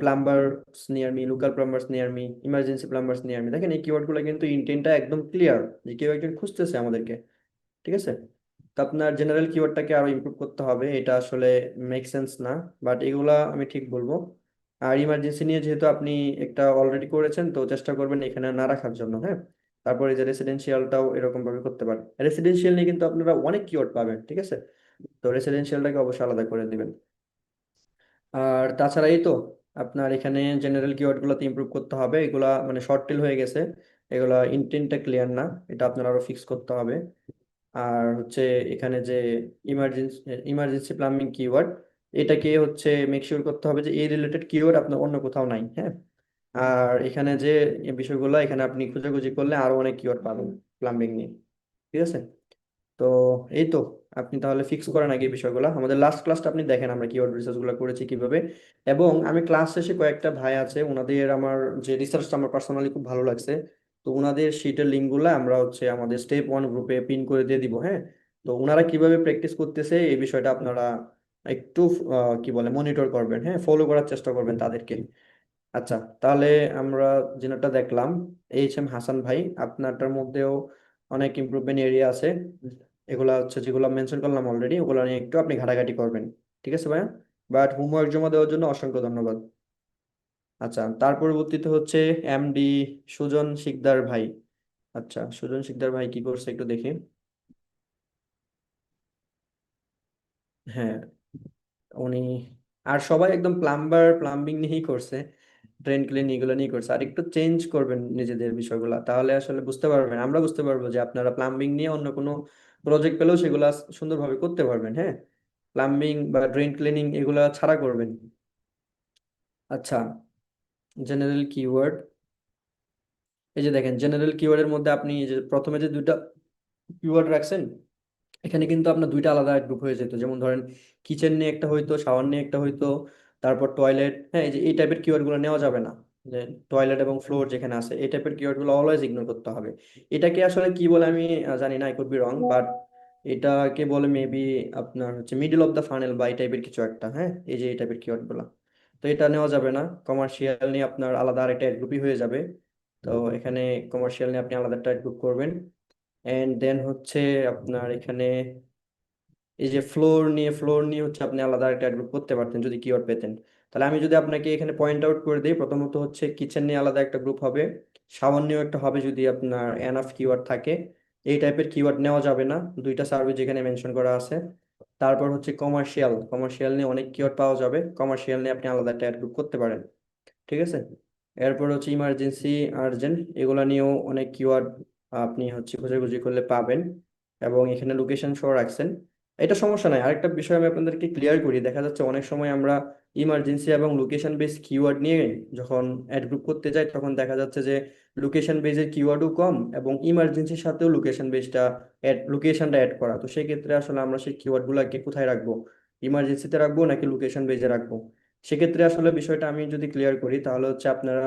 plumbers near me, local plumbers near me, emergency plumbers near me, দেখেন এই কিওয়ার্ড গুলো কিন্তু ইন্টেন্টটা একদম ক্লিয়ার, যে কেউ একজন খুঁজতেছে আমাদেরকে। ঠিক আছে, তো আপনার জেনারেল কিওয়ার্ডটাকে আরো ইমপ্রুভ করতে হবে, এটা আসলে মেক সেন্স না, বাট এগুলা আমি ঠিক বলবো। আর ইমার্জেন্সি নিয়ে যেহেতু আপনি একটা অলরেডি করেছেন, তো চেষ্টা করবেন এখানে না রাখার জন্য, হ্যাঁ। তারপরে যে রেসিডেন্সিয়ালটাও এরকম ভাবে করতে পারেন, রেসিডেন্সিয়াল নিয়ে কিন্তু আপনারা অনেক কিওয়ার্ড পাবেন, ঠিক আছে। তো রেসিডেন্সিয়ালটাকে অবশ্যই আলাদা করে দিবেন। আর তাছাড়া এই তো আপনার এখানে জেনারেল কিওয়ার্ড গুলোতে ইমপ্রুভ করতে হবে, এগুলা মানে শর্ট টেল হয়ে গেছে, এগুলা ইন্টেন্টটা ক্লিয়ার না, এটা আপনার আরো ফিক্স করতে হবে। আর হচ্ছে এখানে যে ইমার্জেন্সি ইমার্জেন্সি প্লাম্বিং কিওয়ার্ড, এটাকে হচ্ছে মেক শিওর করতে হবে যে এই রিলেটেড কিওয়ার্ড আপনার অন্য কোথাও নাই, হ্যাঁ। আর এখানে যে এই বিষয়গুলো এখানে আপনি খোঁজাখুঁজি করলে আরো অনেক কিওয়ার্ড পাবেন প্লাম্বিং নিয়ে, ঠিক আছে। তো এই তো আপনি তাহলে ফিক্স করেন আগে এই বিষয়গুলো, আমাদের লাস্ট ক্লাসটা আপনি দেখেন আমরা কিওয়ার্ড রিসার্চ গুলো করেছি কিভাবে। এবং আমি ক্লাস শেষে কয়েকটা ভাই আছে ওনাদের আমার যে রিসার্চটা আমার পার্সোনালি খুব ভালো লাগছে, তো ওনাদের শিটের লিঙ্ক গুলো আমরা হচ্ছে আমাদের স্টেপ ওয়ান গ্রুপে পিন করে দিয়ে দিব, হ্যাঁ। তো ওনারা কিভাবে প্র্যাকটিস করতেছে এই বিষয়টা আপনারা একটু কি বলে মনিটর করবেন, হ্যাঁ, ফলো করার চেষ্টা করবেন তাদেরকে। আচ্ছা, তাহলে আমরা যেটা দেখলাম, এইচ এম হাসান ভাই আপনারটার মধ্যেও অনেক ইমপ্রুভমেন্ট এরিয়া আছে, এগুলা হচ্ছে যেগুলো মেনশন করলাম অলরেডি, ওগুলো নিয়ে একটু আপনি ঘাটাঘাটি করবেন, ঠিক আছে ভাইয়া। বাট হোমওয়ার্ক জমা দেওয়ার জন্য অসংখ্য ধন্যবাদ। আচ্ছা, তার পরবর্তীতে হচ্ছে এমডি সুজন শিকদার ভাই। আচ্ছা, সুজন শিকদার ভাই কি করছে একটু দেখি। হ্যাঁ, উনি আর সবাই একদম প্লাম্বার প্লাম্বিং নিয়েই করছে, ড্রেন ক্লিন এগুলো নিয়ে করছে। আর একটু চেঞ্জ করবেন নিজেদের বিষয়গুলো, তাহলে আসলে বুঝতে পারবেন, আমরা বুঝতে পারবো যে আপনারা প্লাম্বিং নিয়ে অন্য কোনো প্রজেক্ট পেলেও সেগুলো সুন্দরভাবে করতে পারবেন, হ্যাঁ। প্লাম্বিং বা ড্রেন ক্লিনিং এগুলা ছাড়া করবেন। আচ্ছা, জেনারেল কিওয়ার্ড, এই যে দেখেন জেনারেল কিওয়ার্ডের মধ্যে আপনি এই যে প্রথমে যে দুইটা কিওয়ার্ড রাখছেন, এখানে কিন্তু আপনার দুইটা আলাদা গ্রুপ হয়ে যেত, যেমন ধরেন কিচেন নিয়ে একটা হইতো, শাওয়ার নিয়ে একটা হইতো, তারপর টয়লেট, হ্যাঁ, এই যে এই টাইপের কিওয়ার্ড গুলো নেওয়া যাবে না। যে টয়লেট এবং ফ্লোর যেখানে আছে এই টাইপের কিওয়ার্ড গুলো অলওয়েজ ইগনোর করতে হবে। এটাকে আসলে কি বলে আমি জানি না, I could be wrong, but এটাকে বলে মেবি আপনার হচ্ছে মিডল অফ দ্য ফানেল বা এই টাইপের কিছু একটা, হ্যাঁ, এই যে এই টাইপের কিওয়ার্ড গুলো। তো এটা নেওয়া যাবে না, কমার্শিয়াল নিয়ে আপনার আলাদা আরেকটা গ্রুপই হয়ে যাবে। তো এখানে কমার্শিয়াল নিয়ে আপনি আলাদা একটা গ্রুপ করবেন। এন্ড দেন হচ্ছে আপনার এখানে এই যে ফ্লোর নিয়ে হচ্ছে আপনি আলাদা একটা গ্রুপ করতে পারতেন যদি কিওয়ার্ড পেতেন। তাহলে আমি যদি আপনাকে এখানে পয়েন্ট আউট করে দিই, প্রথমত হচ্ছে কিচেন নিয়ে আলাদা একটা গ্রুপ হবে, শাওয়ার নিয়েও একটা হবে যদি আপনার এনাফ কিওয়ার্ড থাকে। এই টাইপের কিওয়ার্ড নেওয়া যাবে না, দুইটা সার্ভিস যেখানে মেনশন করা আছে। তারপর হচ্ছে কমার্শিয়াল, কমার্শিয়াল নিয়ে অনেক কিওয়ার্ড পাওয়া যাবে, কমার্শিয়াল নিয়ে আপনি আলাদা একটা গ্রুপ করতে পারেন, ঠিক আছে। এরপর হচ্ছে ইমার্জেন্সি, আর্জেন্ট, এগুলা নিয়েও অনেক কিওয়ার্ড আপনি হচ্ছে খোঁজাখুঁজি করলে পাবেন। এবং এখানে লোকেশন সহ রাখছেন, এটা সমস্যা নাই। আরেকটা বিষয় আমি আপনাদেরকে ক্লিয়ার করি, দেখা যাচ্ছে অনেক সময় আমরা ইমার্জেন্সি এবং লোকেশন বেস কিওয়ার্ড নিয়ে যখন অ্যাড গ্রুপ করতে যাই তখন দেখা যাচ্ছে যে লোকেশন বেজের কিওয়ার্ডও কম এবং ইমার্জেন্সির সাথেও লোকেশনটা অ্যাড করা, তো সেক্ষেত্রে আসলে আমরা সেই কিওয়ার্ডগুলোকে কোথায় রাখবো, ইমার্জেন্সিতে রাখবো নাকি লোকেশন বেজে রাখবো। সেক্ষেত্রে আসলে বিষয়টা আমি যদি ক্লিয়ার করি তাহলে হচ্ছে আপনারা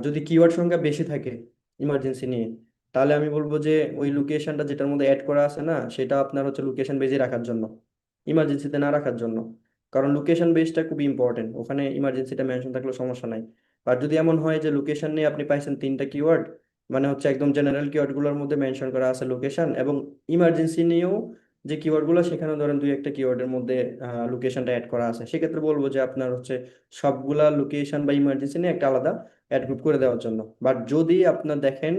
যদি কিওয়ার্ড সংখ্যা বেশি থাকে ইমার্জেন্সি নিয়ে, তাহলে আমি বলবো যে ওই লোকেশনটা যেটার মধ্যে অ্যাড করা আছে না সেটা আপনার হচ্ছে লোকেশন বেজে রাখার জন্য, ইমার্জেন্সিতে না রাখার জন্য। কারণ লোকেশন বেসটা খুব ইম্পর্টেন্ট, ওখানে ইমার্জেন্সিটা মেনশন থাকলে সমস্যা নাই। আর যদি এমন হয় যে লোকেশন নিয়ে আপনি পাইছেন তিনটা কিওয়ার্ড, মানে হচ্ছে একদম জেনারেল কিওয়ার্ড গুলোর মধ্যে মেনশন করা আছে লোকেশন, এবং ইমার্জেন্সি নিয়েও যে কিওয়ার্ড গুলো সেখানে ধরেন দুই একটা কিওয়ার্ডের মধ্যে লোকেশনটা অ্যাড করা আছে, সেক্ষেত্রে বলবো যে আপনার হচ্ছে সবগুলা লোকেশন বা ইমার্জেন্সি নিয়ে একটা আলাদা অ্যাড গ্রুপ করে দেওয়ার জন্য। বাট যদি আপনার দেখেন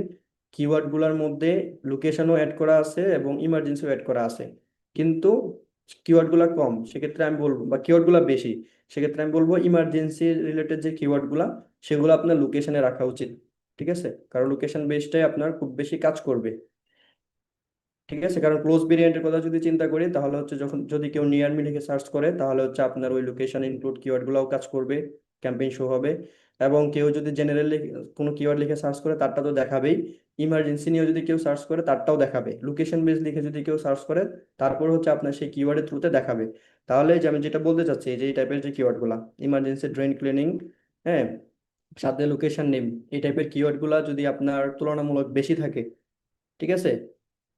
কিওয়ার্ড গুলার মধ্যে লোকেশনও অ্যাড করা আছে এবং ইমার্জেন্সিও অ্যাড করা আছে, কিন্তু কিওয়ার্ড গুলা কম, সেক্ষেত্রে আমি বলবো, বা কিওয়ার্ড গুলা বেশি, সেক্ষেত্রে আমি বলবো ইমার্জেন্সি রিলেটেড যে কিওয়ার্ড গুলা সেগুলো আপনার লোকেশনে রাখা উচিত, ঠিক আছে। কারণ লোকেশন বেসটাই আপনার খুব বেশি কাজ করবে, ঠিক আছে। কারণ ক্লোজ ভেরিয়েন্টের কথা যদি চিন্তা করি তাহলে হচ্ছে যখন যদি কেউ নিয়ার মি লিখে সার্চ করে তাহলে হচ্ছে আপনার ওই লোকেশন ইনক্লুড কিওয়ার্ড গুলাও কাজ করবে, ক্যাম্পেইন শো হবে। এবং কেউ যদি জেনারেলি কোনো কিওয়ার্ড লিখে সার্চ করে তারটা তো দেখাবেই, ইমার্জেন্সি নিয়েও যদি কেউ সার্চ করে তারটাও দেখাবে, লোকেশন বেস লিখে যদি কেউ সার্চ করে তারপর হচ্ছে আপনার সেই কিওয়ার্ডের থ্রুতে দেখাবে। তাহলে যে আমি যেটা বলতে চাচ্ছি যে এই টাইপের যে কিওয়ার্ড গুলা, ইমার্জেন্সি, ড্রেন ক্লিনিং, হ্যাঁ, সাথে লোকেশন নেম, এই টাইপের কিওয়ার্ড গুলা যদি আপনার তুলনামূলক বেশি থাকে, ঠিক আছে,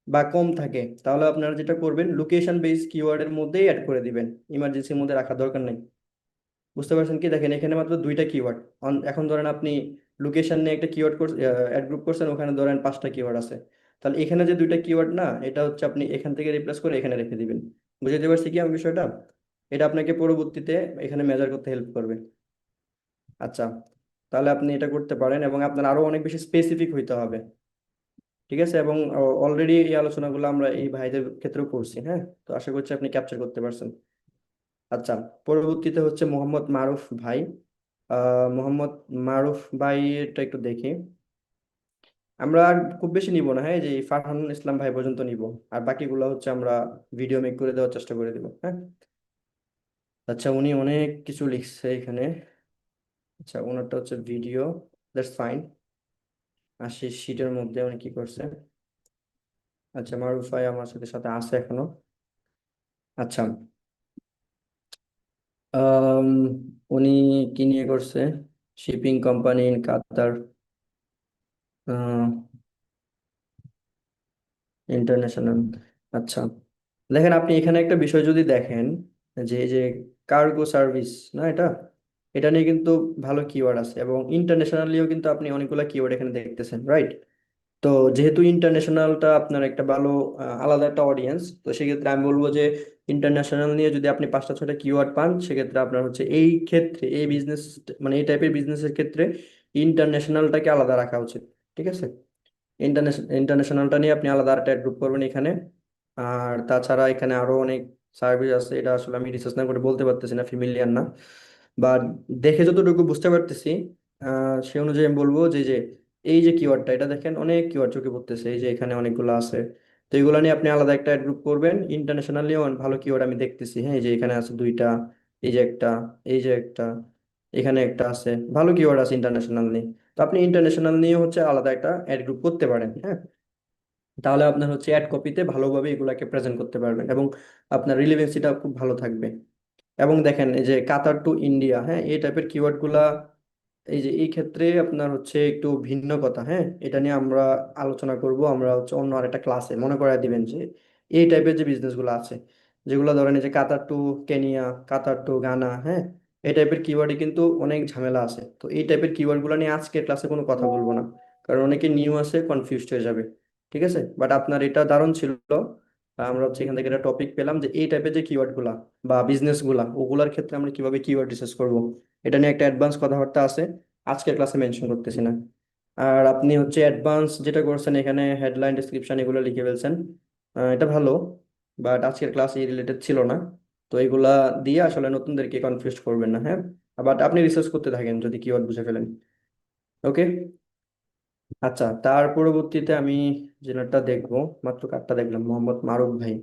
বা কম থাকে, তাহলে আপনারা যেটা করবেন লোকেশন বেস কিওয়ার্ডের মধ্যেই অ্যাড করে দিবেন, ইমার্জেন্সির মধ্যে রাখার দরকার নেই। বুঝতে পারছেন কি, দেখেন এখানে মাত্র দুইটা কিওয়ার্ড, এখন ধরেন আপনি লোকেশন নিয়ে একটা কিওয়ার্ড অ্যাড গ্রুপ করছেন, ওখানে ধরেন পাঁচটা কিওয়ার্ড আছে, তাহলে এখানে যে দুইটা কিওয়ার্ড না এটা হচ্ছে আপনি এখান থেকে রিপ্লেস করে এখানে রেখে দিবেন। বুঝতে পারছি কি আমি বিষয়টা, এটা আপনাকে পরবর্তীতে এখানে মেজার করতে হেল্প করবে। আচ্ছা, তাহলে আপনি এটা করতে পারেন এবং আপনার আরো অনেক বেশি স্পেসিফিক হইতে হবে, ঠিক আছে। এবং অলরেডি এই আলোচনাগুলো আমরা এই ভাইদের ক্ষেত্রেও করছি, হ্যাঁ। তো আশা করছি আপনি ক্যাপচার করতে পারছেন। আচ্ছা, পরবর্তীতে হচ্ছে মোহাম্মদ মারুফ ভাই। মোহাম্মদ মারুফ ভাইটা একটু দেখি। আমরা আর খুব বেশি নিব না, হ্যাঁ, যে এই ফারহানুল ইসলাম ভাই পর্যন্ত নিব। আর বাকিগুলো হচ্ছে আমরা ভিডিও মেক করে দেওয়ার চেষ্টা করে দিব, হ্যাঁ। আচ্ছা, উনি অনেক কিছু লিখছে এখানে। আচ্ছা, ওনারটা হচ্ছে ভিডিও, দ্যাটস ফাইন। 80 শীটের মধ্যে উনি কি করছে? আচ্ছা, মারুফ ভাই আমার সাথে সাথে আছে এখনো। আচ্ছা, আম, উনি কি নিয়ে করছে? Shipping company in Qatar, international. আচ্ছা, দেখেন আপনি এখানে একটা বিষয় যদি দেখেন, যে এই যে কার্গো সার্ভিস, না এটা, এটা নিয়ে কিন্তু ভালো কিওয়ার্ড আছে, এবং ইন্টারন্যাশনালিও কিন্তু আপনি অনেকগুলো কিওয়ার্ড এখানে দেখতেছেন, রাইট? তো যেহেতু ইন্টারন্যাশনালটা আপনার একটা ভালো আলাদা একটা অডিয়েন্স, তো সেক্ষেত্রে আমি বলবো যে ইন্টারন্যাশনাল নিয়ে যদি আপনি 5টা 6টা কিওয়ার্ড পান, সেক্ষেত্রে আপনার হচ্ছে এই ক্ষেত্রে এই বিজনেস, মানে এই টাইপের বিজনেসের ক্ষেত্রে ইন্টারন্যাশনালটাকে আলাদা রাখা উচিত। ঠিক আছে, ইন্টারন্যাশনালটা নিয়ে আপনি আলাদা একটা গ্রুপ করবেন এখানে। আর তাছাড়া এখানে আরো অনেক সার্ভিস আছে, এটা আসলে আমি রিসার্চ না করে বলতে পারতেছি না, ফ্যামিলিয়ার না, বা দেখে যতটুকু বুঝতে পারতেছি সে অনুযায়ী আমি বলবো যে যে এই যে কিওয়ার্ডটা, এটা দেখেন অনেক কিওয়ার্ড চোখে পড়তেছে, এই যে এখানে অনেকগুলো আছে। তো এগুলো নিয়ে আপনি আলাদা একটা গ্রুপ করবেন। ইন্টারন্যাশনালিও ভালো কিওয়ার্ড আমি দেখতেছি, হ্যাঁ, এই যে এখানে আছে দুইটা, এই যে একটা, এই যে একটা, এখানে একটা আছে, ভালো কিওয়ার্ড আছে ইন্টারন্যাশনাল নিয়ে। তো আপনি ইন্টারন্যাশনাল নিয়ে হচ্ছে আলাদা একটা অ্যাড গ্রুপ করতে পারেন, হ্যাঁ। তাহলে আপনার হচ্ছে অ্যাড কপিতে ভালোভাবে এগুলাকে প্রেজেন্ট করতে পারবেন, এবং আপনার রিলেভেন্সিটা খুব ভালো থাকবে। এবং দেখেন এই যে কাতার টু ইন্ডিয়া, হ্যাঁ, এই টাইপের কিওয়ার্ড গুলা, এই যে এই ক্ষেত্রে আপনার হচ্ছে একটু ভিন্ন কথা, হ্যাঁ, এটা নিয়ে আমরা আলোচনা করব। আমরা হচ্ছে অন্য আরেকটা ক্লাসে মনে করায় দিবেন যে এই টাইপের যে বিজনেস গুলো আছে, যেগুলো ধরেন এই যে কাতার টু কেনিয়া, কাতার টু গানা, হ্যাঁ, এই টাইপের কিওয়ার্ডে কিন্তু অনেক ঝামেলা আছে। তো এই টাইপের কিওয়ার্ড গুলো নিয়ে আজকের ক্লাসে কোনো কথা বলবো না, কারণ অনেকে নিউ আছে, কনফিউজড হয়ে যাবে। ঠিক আছে, বাট আপনার এটা দারুণ ছিল। আমরা হচ্ছে এখান থেকে একটা টপিক পেলাম যে এই টাইপের যে কিওয়ার্ড গুলা বা বিজনেস গুলা, ওগুলার ক্ষেত্রে আমরা কিভাবে কিওয়ার্ড রিসার্চ করব, এটা নিয়ে একটা অ্যাডভান্স কথাবার্তা আছে, আজকের ক্লাসে মেনশন করতেছি না। আর আপনি হচ্ছে অ্যাডভান্স যেটা করছেন, এখানে হেডলাইন ডেসক্রিপশন এগুলো লিখে ফেলছেন, এটা ভালো, বাট আজকের ক্লাস এই রিলেটেড ছিল না। তো এগুলা দিয়ে আসলে নতুনদেরকে কনফিউজ করবেন না, হ্যাঁ। বাট আপনি রিসার্চ করতে থাকেন যদি কিওয়ার্ড বুঝে ফেলেন। ওকে। আচ্ছা, তার পরবর্তীতে আমি যেটা দেখবো, মাত্র কার্ডটা দেখলাম, মোহাম্মদ মারুফ ভাই।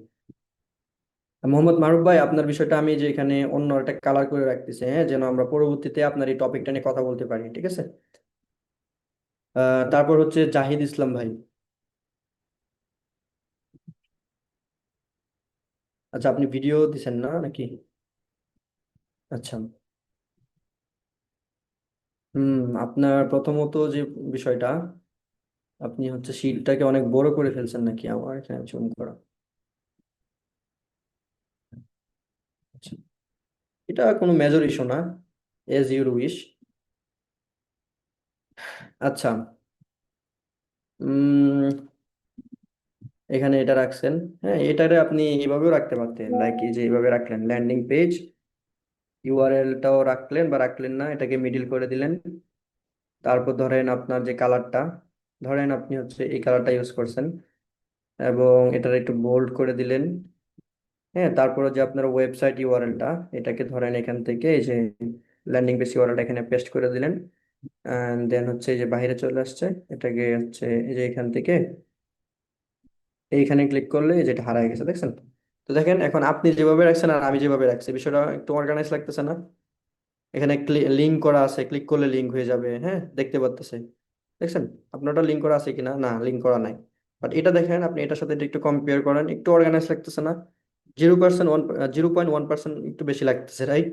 মোহাম্মদ মারুফ ভাই, আপনার বিষয়টা আমি যে এখানে অন্য একটা কালার করে রাখতেছি, হ্যাঁ, যেন আমরা পরবর্তীতে আপনার এই টপিকটা নিয়ে কথা বলতে পারি, ঠিক আছে। তারপর হচ্ছে জাহিদ ইসলাম ভাই। আচ্ছা, আপনি ভিডিও দিছেন না নাকি? আচ্ছা। হুম, আপনার প্রথমত যে বিষয়টা, আপনি হচ্ছে শীটটাকে অনেক বড় করে ফেলছেন নাকি, আমার এখানে জুম করা। আচ্ছা, এটা কোনো মেজর ইস্যু না, এজ ইউর উইশ। আচ্ছা, উম এখানে এটা রাখছেন, হ্যাঁ, এটারে আপনি এইভাবেও রাখতে পারতেন, লাইক এই যে এইভাবে রাখলেন ল্যান্ডিং পেজ, ইউআরএলটাও রাখলেন বা রাখলেন না, এটাকে মিডিল করে দিলেন। তারপর ধরেন আপনার যে কালারটা, ধরেন আপনি হচ্ছে এই কালারটা ইউজ করছেন, এবং এটার একটু বোল্ড করে দিলেন। হ্যাঁ, তারপরে যে আপনার ওয়েবসাইট ইউআরএলটা, এটাকে ধরেন এখান থেকে এই যে ল্যান্ডিং পেজ ইউআরএলটা এখানে পেস্ট করে দিলেন। অ্যান্ড দেন হচ্ছে এই যে বাইরে চলে আসছে, এটাকে হচ্ছে এই যে এখান থেকে এইখানে ক্লিক করলে এই যে এটা হারায় গেছে, দেখছেন? তো দেখেন এখন আপনি যেভাবে রাখছেন আর আমি যেভাবে রাখছি, বিষয়টা একটু অর্গানাইজ লাগতেছে না? এখানে লিঙ্ক করা আছে, ক্লিক করলে লিঙ্ক হয়ে যাবে, হ্যাঁ, দেখতে পাচ্তেছে, দেখছেন? আপনারটা লিঙ্ক করা আছে কিনা? না, লিঙ্ক করা নাই। বাট এটা দেখেন, আপনি এটার সাথে এটা একটু কম্পেয়ার করেন, একটু অর্গানাইজ লাগতেছে না? 0% 0.1% একটু বেশি লাগতেছে, রাইট?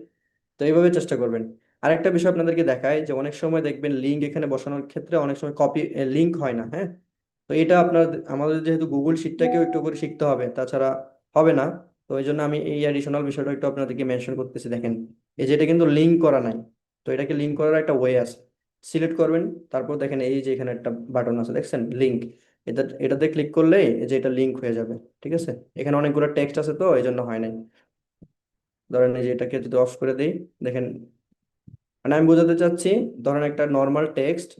তো এইভাবে চেষ্টা করবেন। আরেকটা বিষয় আপনাদেরকে দেখায়, যে অনেক সময় দেখবেন লিঙ্ক এখানে বসানোর ক্ষেত্রে অনেক সময় কপি লিঙ্ক হয় না, হ্যাঁ। তো এটা আপনার, আমাদের যেহেতু গুগল শিটটাকেও একটু করে শিখতে হবে, তাছাড়া হবে না। তো এই জন্য আমি এই অ্যাডিশনাল বিষয়টা একটু আপনাদেরকে মেনশন করতেছি, দেখেন এই যে এটা কিন্তু লিঙ্ক করা নাই। তো এটাকে লিঙ্ক করার একটা ওয়ে আছে, সিলেক্ট করবেন, তারপর দেখেন এই যে এখানে একটা বাটন আছে, দেখছেন, লিঙ্ক। এটাতে ক্লিক করলে এই যে এটা লিঙ্ক হয়ে যাবে, ঠিক আছে। এখানে অনেকগুলো টেক্সট আছে, তো এই জন্য হয় নাই। ধরেন এই যে এটাকে যদি অফ করে দিই, দেখেন, মানে আমি বোঝাতে চাচ্ছি, ধরেন একটা নর্মাল টেক্সট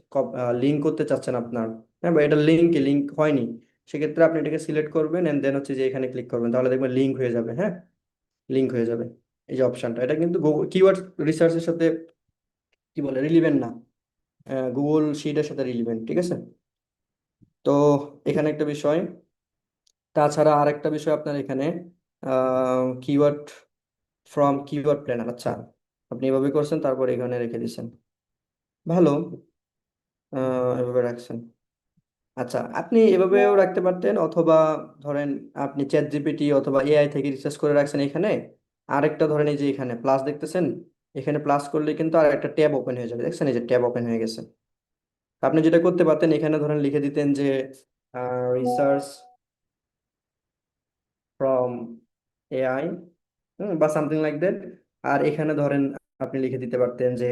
লিঙ্ক করতে চাচ্ছেন আপনার, হ্যাঁ, বা এটা লিঙ্ক হয়নি, সেক্ষেত্রে আপনি এটাকে সিলেক্ট করবেন, এন্ড দেন হচ্ছে যে এখানে ক্লিক করবেন, তাহলে দেখবেন লিঙ্ক হয়ে যাবে, হ্যাঁ, লিঙ্ক হয়ে যাবে। এই যে অপশনটা, এটা কিন্তু কিওয়ার্ড রিসার্চের সাথে কি বলে রিলিভেন্ট না, গুগল শিটের সাথে রিলিভেন্ট, ঠিক আছে? তো এখানে একটা বিষয়, তাছাড়া আরেকটা বিষয় আপনার এখানে কিওয়ার্ড ফ্রম কিওয়ার্ড প্ল্যানার। আচ্ছা, আপনি এভাবে করছেন, তারপর এখানে রেখে দিচ্ছেন, ভালো, এভাবে রাখছেন। আচ্ছা, আপনি এভাবেও রাখতে পারতেন, অথবা ধরেন আপনি চ্যাট জিপিটি অথবা এআই থেকে রিসার্চ করে রাখছেন এখানে। আরেকটা ধরেন এই যে এখানে প্লাস দেখতেছেন, এখানে প্লাস করলে কিন্তু আর একটা ট্যাব ওপেন হয়ে যাবে, দেখছেন এই যে ট্যাব ওপেন হয়ে গেছে। আপনি যেটা করতে পারতেন, এখানে ধরেন লিখে দিতেন যে রিসার্চ ফ্রম এআই, বা সামথিং লাইক দ্যাট। আর এখানে ধরেন আপনি লিখে দিতে পারতেন যে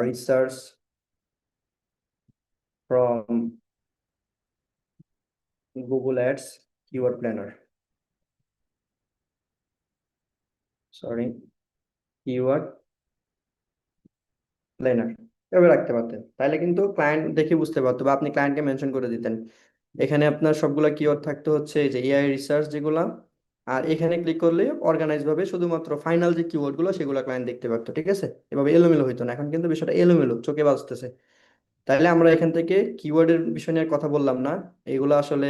research from Google Ads keyword planner, sorry, keyword planner, এভাবে রাখতে পারতেন। তাহলে কিন্তু ক্লায়েন্ট দেখে বুঝতে পারতো, বা আপনি ক্লায়েন্টকে মেনশন করে দিতেন এখানে আপনার সবগুলা কিওয়ার্ড থাকতে হচ্ছে এই যে এআই রিসার্চ যেগুলা। আর এখানে ক্লিক করলে অর্গানাইজ ভাবে শুধুমাত্র ফাইনাল যে কিওয়ার্ড গুলো সেগুলো ক্লায়েন্ট দেখতে পারতো, ঠিক আছে? এভাবে এলোমেলো হইতো না, এখন কিন্তু বিষয়টা এলোমেলো চোখে বাজতেছে। তাহলে আমরা এখান থেকে কিওয়ার্ডের বিষয় নিয়ে আর কথা বললাম না, এগুলো আসলে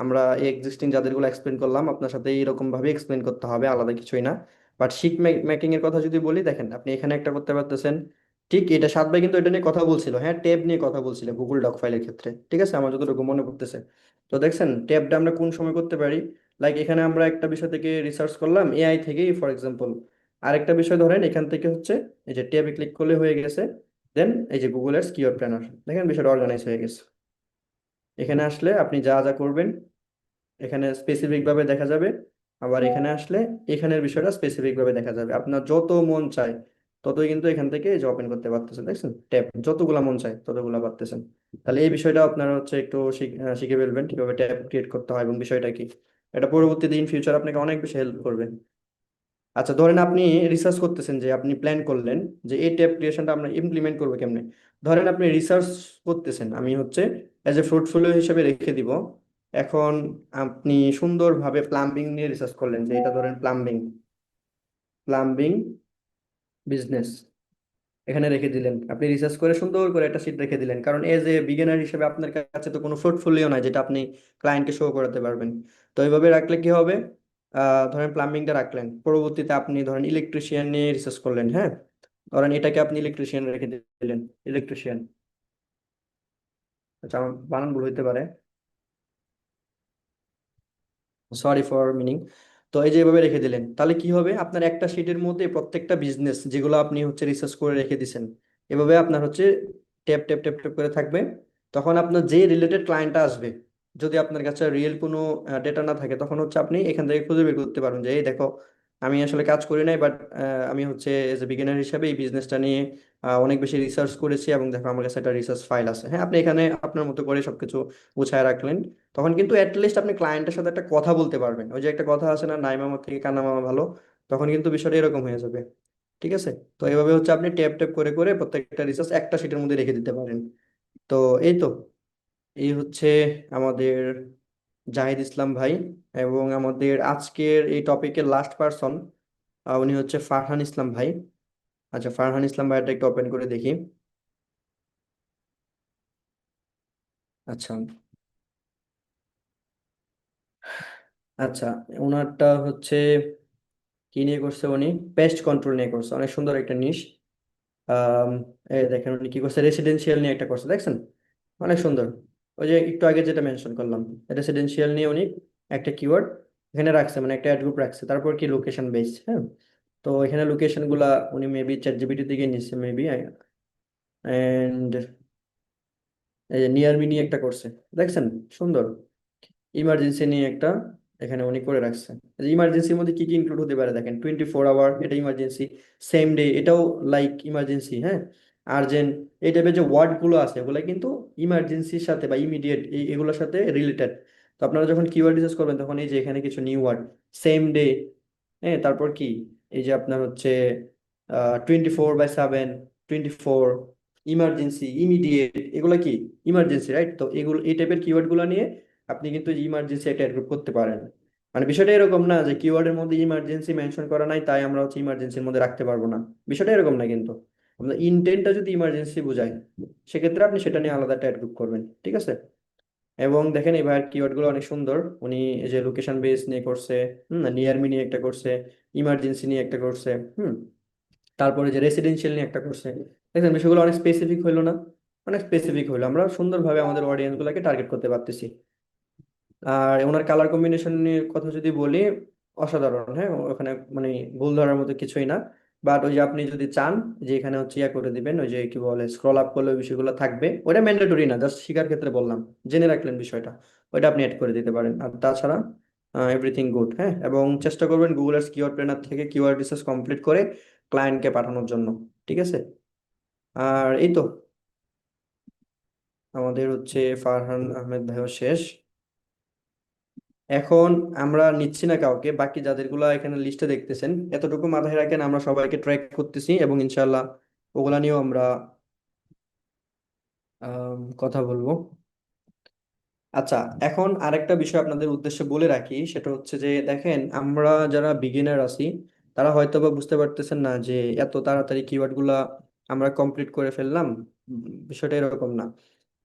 আমরা এক্সিস্টিং যাদেরগুলো এক্সপ্লেন করলাম আপনার সাথে এইরকম ভাবে এক্সপ্লেন করতে হবে, আলাদা কিছুই না। বাট শিট মেকিং এর কথা যদি বলি, দেখেন আপনি এখানে একটা করতে পারতেছেন, ঠিক এটা 7 ভাই কিন্তু এটা নিয়ে কথা বলছিল, হ্যাঁ ট্যাব নিয়ে কথা বলছিল গুগল ডক ফাইলের ক্ষেত্রে, ঠিক আছে, আমার যতটুকু মনে পড়তেছে। তো দেখছেন ট্যাবটা আমরা কোন সময় করতে পারি, লাইক এখানে আমরা একটা বিষয় থেকে রিসার্চ করলাম এআই থেকেই ফর এক্সাম্পল, আরেকটা বিষয় ধরেন এখান থেকে হচ্ছে এই যে ট্যাবে ক্লিক করলে হয়ে গেছে, দেন এই যে গুগল এর কিওয়ার্ড প্ল্যানার, দেখেন বিষয়টা অর্গানাইজ হয়ে গেছে। এখানে আসলে আপনি যা যা করবেন এখানে স্পেসিফিক ভাবে দেখা যাবে, আবার এখানে আসলে এখানের বিষয়টা স্পেসিফিক ভাবে দেখা যাবে, আপনার যত মন চায় ততই কিন্তু এখান থেকে এই যে ওপেন করতে পারতেছেন, দেখছেন ট্যাব যতগুলা মন চায় ততগুলা পারতেছেন। তাহলে এই বিষয়টা আপনারা হচ্ছে একটু শিখে ফেলবেন কিভাবে ট্যাব ক্রিয়েট করতে হয় এবং বিষয়টা কি, এটা পরবর্তীতে ইন ফিউচার আপনাকে অনেক বেশি হেল্প করবে। আচ্ছা, ধরেন আপনি রিসার্চ করতেছেন, যে আপনি প্ল্যান করলেন যে এই ট্যাব ক্রিয়েশনটা আমরা ইমপ্লিমেন্ট করবো কেমনে। ধরেন আপনি রিসার্চ করতেছেন, আমি হচ্ছে অ্যাজ এ পোর্টফোলিও হিসেবে রেখে দিব। এখন আপনি সুন্দরভাবে প্লাম্বিং নিয়ে রিসার্চ করলেন, যে এটা ধরেন প্লাম্বিং, প্লাম্বিং বিজনেস, এখানে রেখে দিলেন, আপনি রিসার্চ করে সুন্দর করে একটা সিট রেখে দিলেন, কারণ এজ এ বিগিনার হিসেবে আপনার কাছে তো কোনো পোর্টফোলিও নাই যেটা আপনি ক্লায়েন্টকে শো করাতে পারবেন। তো এইভাবে রাখলে কি হবে, ধরেন প্লাম্বিংটা রাখলেন, পরবর্তীতে আপনি ধরেন ইলেকট্রিশিয়ান নিয়ে রিসার্চ করলেন, হ্যাঁ ধরেন এটাকে আপনি ইলেকট্রিশিয়ান রেখে দিলেন, ইলেকট্রিশিয়ান, আচ্ছা আমার বানান ভুল হইতে পারে, সরি ফর মিনিং। তো এই যে এভাবে রেখে দিলেন, তাহলে কি হবে, আপনার একটা শিটের মধ্যে প্রত্যেকটা বিজনেস যেগুলো আপনি হচ্ছে রিসার্চ করে রেখে দিছেন, এভাবে আপনার হচ্ছে ট্যাপ ট্যাপ ট্যাপ ট্যাপ করে থাকবে। তখন আপনার যে রিলেটেড ক্লায়েন্টটা আসবে, যদি আপনার কাছে রিয়েল কোনো ডেটা না থাকে, তখন হচ্ছে আপনি এখান থেকে খুঁজে বের করতে পারবেন যে এই দেখো আমি আসলে কাজ করি নাই, বাট আমি হচ্ছে এজ এ বিগিনার হিসাবে এই বিজনেসটা নিয়ে অনেক বেশি রিসার্চ করেছি, এবং দেখো আমার কাছে একটা রিসার্চ ফাইল আছে, হ্যাঁ আপনি এখানে আপনার মতো করে সবকিছু গুছায় রাখলেন। তখন কিন্তু অ্যাটলিস্ট আপনি ক্লায়েন্টের সাথে একটা কথা বলতে পারবেন, ওই যে একটা কথা আছে না, নাই মামা থেকে কানা মামা ভালো, তখন কিন্তু বিষয়টা এরকম হয়ে যাবে, ঠিক আছে? তো এইভাবে হচ্ছে আপনি ট্যাপ ট্যাপ করে করে প্রত্যেকটা রিসার্চ একটা শিটের মধ্যে রেখে দিতে পারেন। তো এই তো, এই হচ্ছে আমাদের জাহিদ ইসলাম ভাই, এবং আমাদের আজকের এই টপিকের লাস্ট পারসন উনি হচ্ছে ফারহান ইসলাম ভাই। আচ্ছা, ফারহান ইসলাম ভাইটা একটু ওপেন করে দেখি। আচ্ছা, আচ্ছা, ওনারটা হচ্ছে কি নিয়ে করছে, উনি পেস্ট কন্ট্রোল নিয়ে করছে, অনেক সুন্দর একটা নিশ। আম, এই দেখেন উনি কি করছে, রেসিডেন্সিয়াল নিয়ে একটা করছে, দেখছেন অনেক সুন্দর। ওই যে একটু আগে যেটা মেনশন করলাম, রেসিডেন্সিয়াল নিয়ে উনি একটা কিওয়ার্ড এখানে রাখছে, মানে একটা অ্যাড গ্রুপ রাখছে, তারপর কি লোকেশন বেসড, হ্যাঁ। তো এখানে লোকেশন গুলা উনি মেবি চ্যাট জিপিটি থেকে নিচ্ছে মেবি, এন্ড এই যে নিয়ার মি নিয়ে একটা করছে, দেখছেন সুন্দর। ইমার্জেন্সি নিয়ে একটা এখানে উনি করে রাখছে। ইমার্জেন্সির মধ্যে কি কি ইনক্লুড হতে পারে দেখেন, 24 আওয়ার এটা ইমার্জেন্সি, সেম ডে এটাও লাইক ইমার্জেন্সি, হ্যাঁ, আর্জেন্ট, এই টাইপের যে ওয়ার্ড গুলো আছে ওগুলো কিন্তু ইমার্জেন্সির সাথে বা ইমিডিয়েট এগুলোর সাথে রিলেটেড। তো আপনারা যখন কিওয়ার্ড রিসার্চ করবেন তখন এই যে এখানে কিছু নিউ ওয়ার্ড, সেম ডে, হ্যাঁ, তারপর কি এই যে আপনার হচ্ছে 24/7, 24, ইমার্জেন্সি, ইমিডিয়েট, এগুলো কি ইমার্জেন্সি, রাইট? তো এগুলো এই টাইপের কিওয়ার্ড গুলো নিয়ে আপনি কিন্তু ইমার্জেন্সি একটা অ্যাড করতে পারেন। মানে বিষয়টা এরকম না যে কিওয়ার্ডের মধ্যে ইমার্জেন্সি মেনশন করা নাই তাই আমরা হচ্ছে ইমার্জেন্সির মধ্যে রাখতে পারবো না। বিষয়টা এরকম না কিন্তু, আমাদের ইন্টেন্টটা যদি ইমার্জেন্সি বোঝায় সেক্ষেত্রে আপনি সেটা নিয়ে আলাদা একটা গ্রুপ করবেন, ঠিক আছে? এবং দেখেন এই ভাইয়ের কিওয়ার্ড গুলো অনেক সুন্দর। উনি এই যে লোকেশন বেস নিয়ে করছে, নিয়ার মি নিয়ে একটা করছে, ইমার্জেন্সি নিয়ে একটা করছে, হুম, তারপরে যে রেসিডেন্সিয়াল নিয়ে একটা করছে। দেখেন বিষয়গুলো অনেক স্পেসিফিক হইলো না? অনেক স্পেসিফিক হইলো, আমরা সুন্দরভাবে আমাদের অডিয়েন্স গুলাকে টার্গেট করতে পারতেছি। আর ওনার কালার কম্বিনেশনের কথা যদি বলি, অসাধারণ। হ্যাঁ, ওখানে মানে ভুল ধরার মতো কিছুই না। বাট ওই যে আপনি যদি চান যে এখানে হচ্ছে ইয়া করে দিবেন, ওই যে কি বলে স্ক্রল আপ করলে ওই বিষয়গুলো থাকবে, ওটা ম্যান্ডেটরি না, জাস্ট শিকার ক্ষেত্রে বললাম, জেনে রাখলেন বিষয়টা, ওইটা আপনি অ্যাড করে দিতে পারেন। আর তাছাড়া এভরিথিং গুড। হ্যাঁ, এবং চেষ্টা করবেন গুগল এর কিওয়ার্ড প্ল্যানার থেকে কিওয়ার্ড রিসার্চ কমপ্লিট করে ক্লায়েন্টকে পাঠানোর জন্য, ঠিক আছে? আর এই তো আমাদের হচ্ছে ফারহান আহমেদ ভাইও শেষ। এখন আমরা নিচ্ছি না কাউকে, বাকি যাদেরগুলা এখানে লিস্টে দেখতেছেন এতটুকু মাথায় রাখেন, আমরা সবাইকে ট্র্যাক করতেছি এবং ইনশাল্লাহ ওগুলা নিয়েও আমরা কথা বলবো। আচ্ছা, এখন আরেকটা বিষয় আপনাদের উদ্দেশ্যে বলে রাখি, সেটা হচ্ছে যে দেখেন আমরা যারা বিগিনার আছি তারা হয়তো বা বুঝতে পারতেছেন না যে এত তাড়াতাড়ি কিওয়ার্ড গুলা আমরা কমপ্লিট করে ফেললাম। বিষয়টা এরকম না।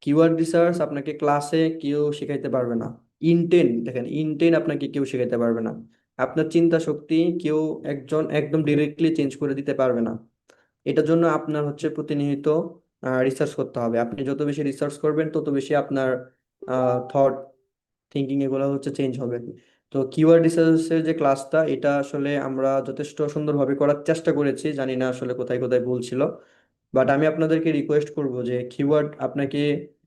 কিওয়ার্ড রিসার্চ আপনাকে ক্লাসে কেউ শেখাইতে পারবে না। ইনটেন দেখেন, ইনটেন আপনাকে কেউ শেখাইতে পারবে না। আপনার চিন্তা শক্তি কেউ একজন একদম ডিরেক্টলি চেঞ্জ করে দিতে পারবে না। এটার জন্য আপনার হচ্ছে প্রতিনিয়ত রিসার্চ করতে হবে। আপনি যত বেশি রিসার্চ করবেন তত বেশি আপনার থট, থিঙ্কিং এগুলো হচ্ছে চেঞ্জ হবে। তো কিওয়ার্ড রিসার্চের যে ক্লাসটা, এটা আসলে আমরা যথেষ্ট সুন্দরভাবে করার চেষ্টা করেছি, জানি না আসলে কোথায় কোথায় ভুল ছিল। বাট আমি আপনাদেরকে রিকোয়েস্ট করব যে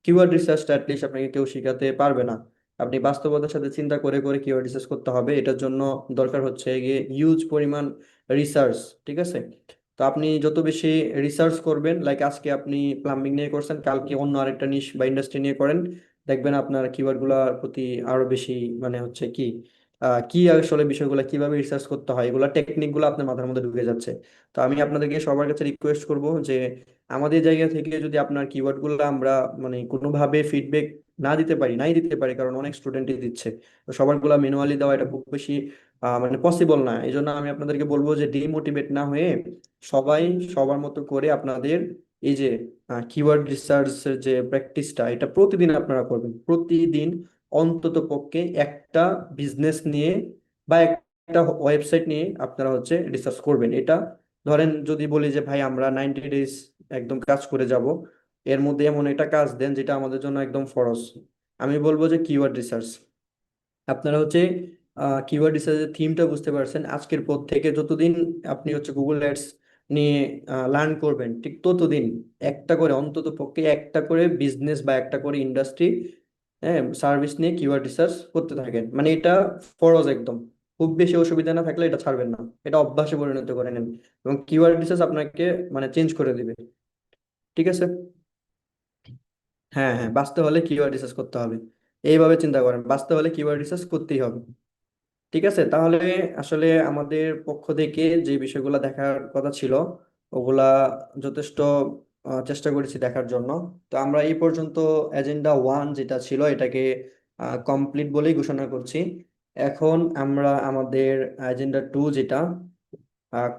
কিওয়ার্ড রিসার্চটা অ্যাটলিস্ট আপনাকে কেউ শেখাতে পারবে না। আপনি বাস্তবতার সাথে চিন্তা করে করে কিওয়ার্ড রিসার্চ করতে হবে। এটার জন্য দরকার হচ্ছে গিয়ে হিউজ পরিমাণ রিসার্চ, ঠিক আছে? তো আপনি যত বেশি রিসার্চ করবেন, লাইক আজকে আপনি প্লাম্বিং নিয়ে করছেন, কালকে অন্য আরেকটা নিশ বা ইন্ডাস্ট্রি নিয়ে করেন, দেখবেন আপনার কিওয়ার্ড গুলার প্রতি আরো বেশি মানে হচ্ছে কি কি আসলে বিষয়গুলো কিভাবে রিসার্চ করতে হয়, এগুলা টেকনিক গুলো আপনার মাথার মধ্যে ঢুকে যাচ্ছে। তো আমি আপনাদেরকে সবার কাছে রিকোয়েস্ট করব যে আমাদের জায়গা থেকে যদি আপনার কিওয়ার্ড গুলো আমরা মানে কোনোভাবে ফিডব্যাক নাই দিতে পারি, কারণ অনেক স্টুডেন্টই দিচ্ছে, তো সবার গুলা ম্যানুয়ালি দেওয়া এটা খুব বেশি মানে পসিবল না। এই জন্য আমি আপনাদেরকে বলবো যে ডিমোটিভেট না হয়ে সবাই সবার মতো করে আপনাদের এই যে কিওয়ার্ড রিসার্চের যে প্র্যাকটিসটা, এটা প্রতিদিন আপনারা করবেন। প্রতিদিন অন্তত পক্ষে একটা বিজনেস নিয়ে বা একটা ওয়েবসাইট নিয়ে আপনারা হচ্ছে রিসার্চ করবেন। এটা ধরেন যদি বলি যে ভাই আমরা 90 ডেজ একদম কাজ করে যাব, এর মধ্যে এমন একটা কাজ দেন যেটা আমাদের জন্য একদম ফরজ, আমি বলবো যে কিওয়ার্ড রিসার্চ। আপনারা হচ্ছে কিওয়ার্ড রিসার্চের থিমটা বুঝতে পারছেন। আজকের পর থেকে যতদিন আপনি হচ্ছে গুগল অ্যাডস নিয়ে লার্ন করবেন, ঠিক ততদিন একটা করে অন্তত পক্ষে একটা করে বিজনেস বা একটা করে ইন্ডাস্ট্রি, হ্যাঁ, সার্ভিস নিয়ে কিওয়ার্ড রিসার্চ করতে থাকেন। মানে এটা ফরজ একদম। খুব বেশি অসুবিধা না থাকলে এটা ছাড়বেন না, এটা অভ্যাসে পরিণত করে নেন, এবং কিওয়ার্ড রিসার্চ আপনাকে মানে চেঞ্জ করে দিবে, ঠিক আছে? হ্যাঁ হ্যাঁ, বাঁচতে হলে কিওয়ার্ড রিসার্চ করতে হবে, এইভাবে চিন্তা করেন, বাঁচতে হলে কিওয়ার্ড রিসার্চ করতেই হবে। ঠিক আছে, তাহলে আসলে আমাদের পক্ষ থেকে যে বিষয়গুলো দেখার কথা ছিল ওগুলা যথেষ্ট চেষ্টা করেছি দেখার জন্য। তো আমরা এই পর্যন্ত এজেন্ডা 1 যেটা ছিল এটাকে কমপ্লিট বলেই ঘোষণা করছি। এখন আমরা আমাদের এজেন্ডা 2 যেটা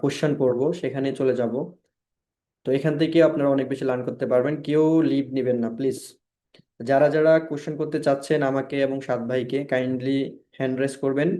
কোশ্চেন পড়ব সেখানে চলে যাব। তো এখান থেকে আপনারা অনেক বেশি লার্ন করতে পারবেন, কেউ লিভ নেবেন না প্লিজ। যারা যারা কোশ্চেন করতে চাচ্ছেন আমাকে এবং সাত ভাইকে কাইন্ডলি হ্যান্ড রেস করবেন।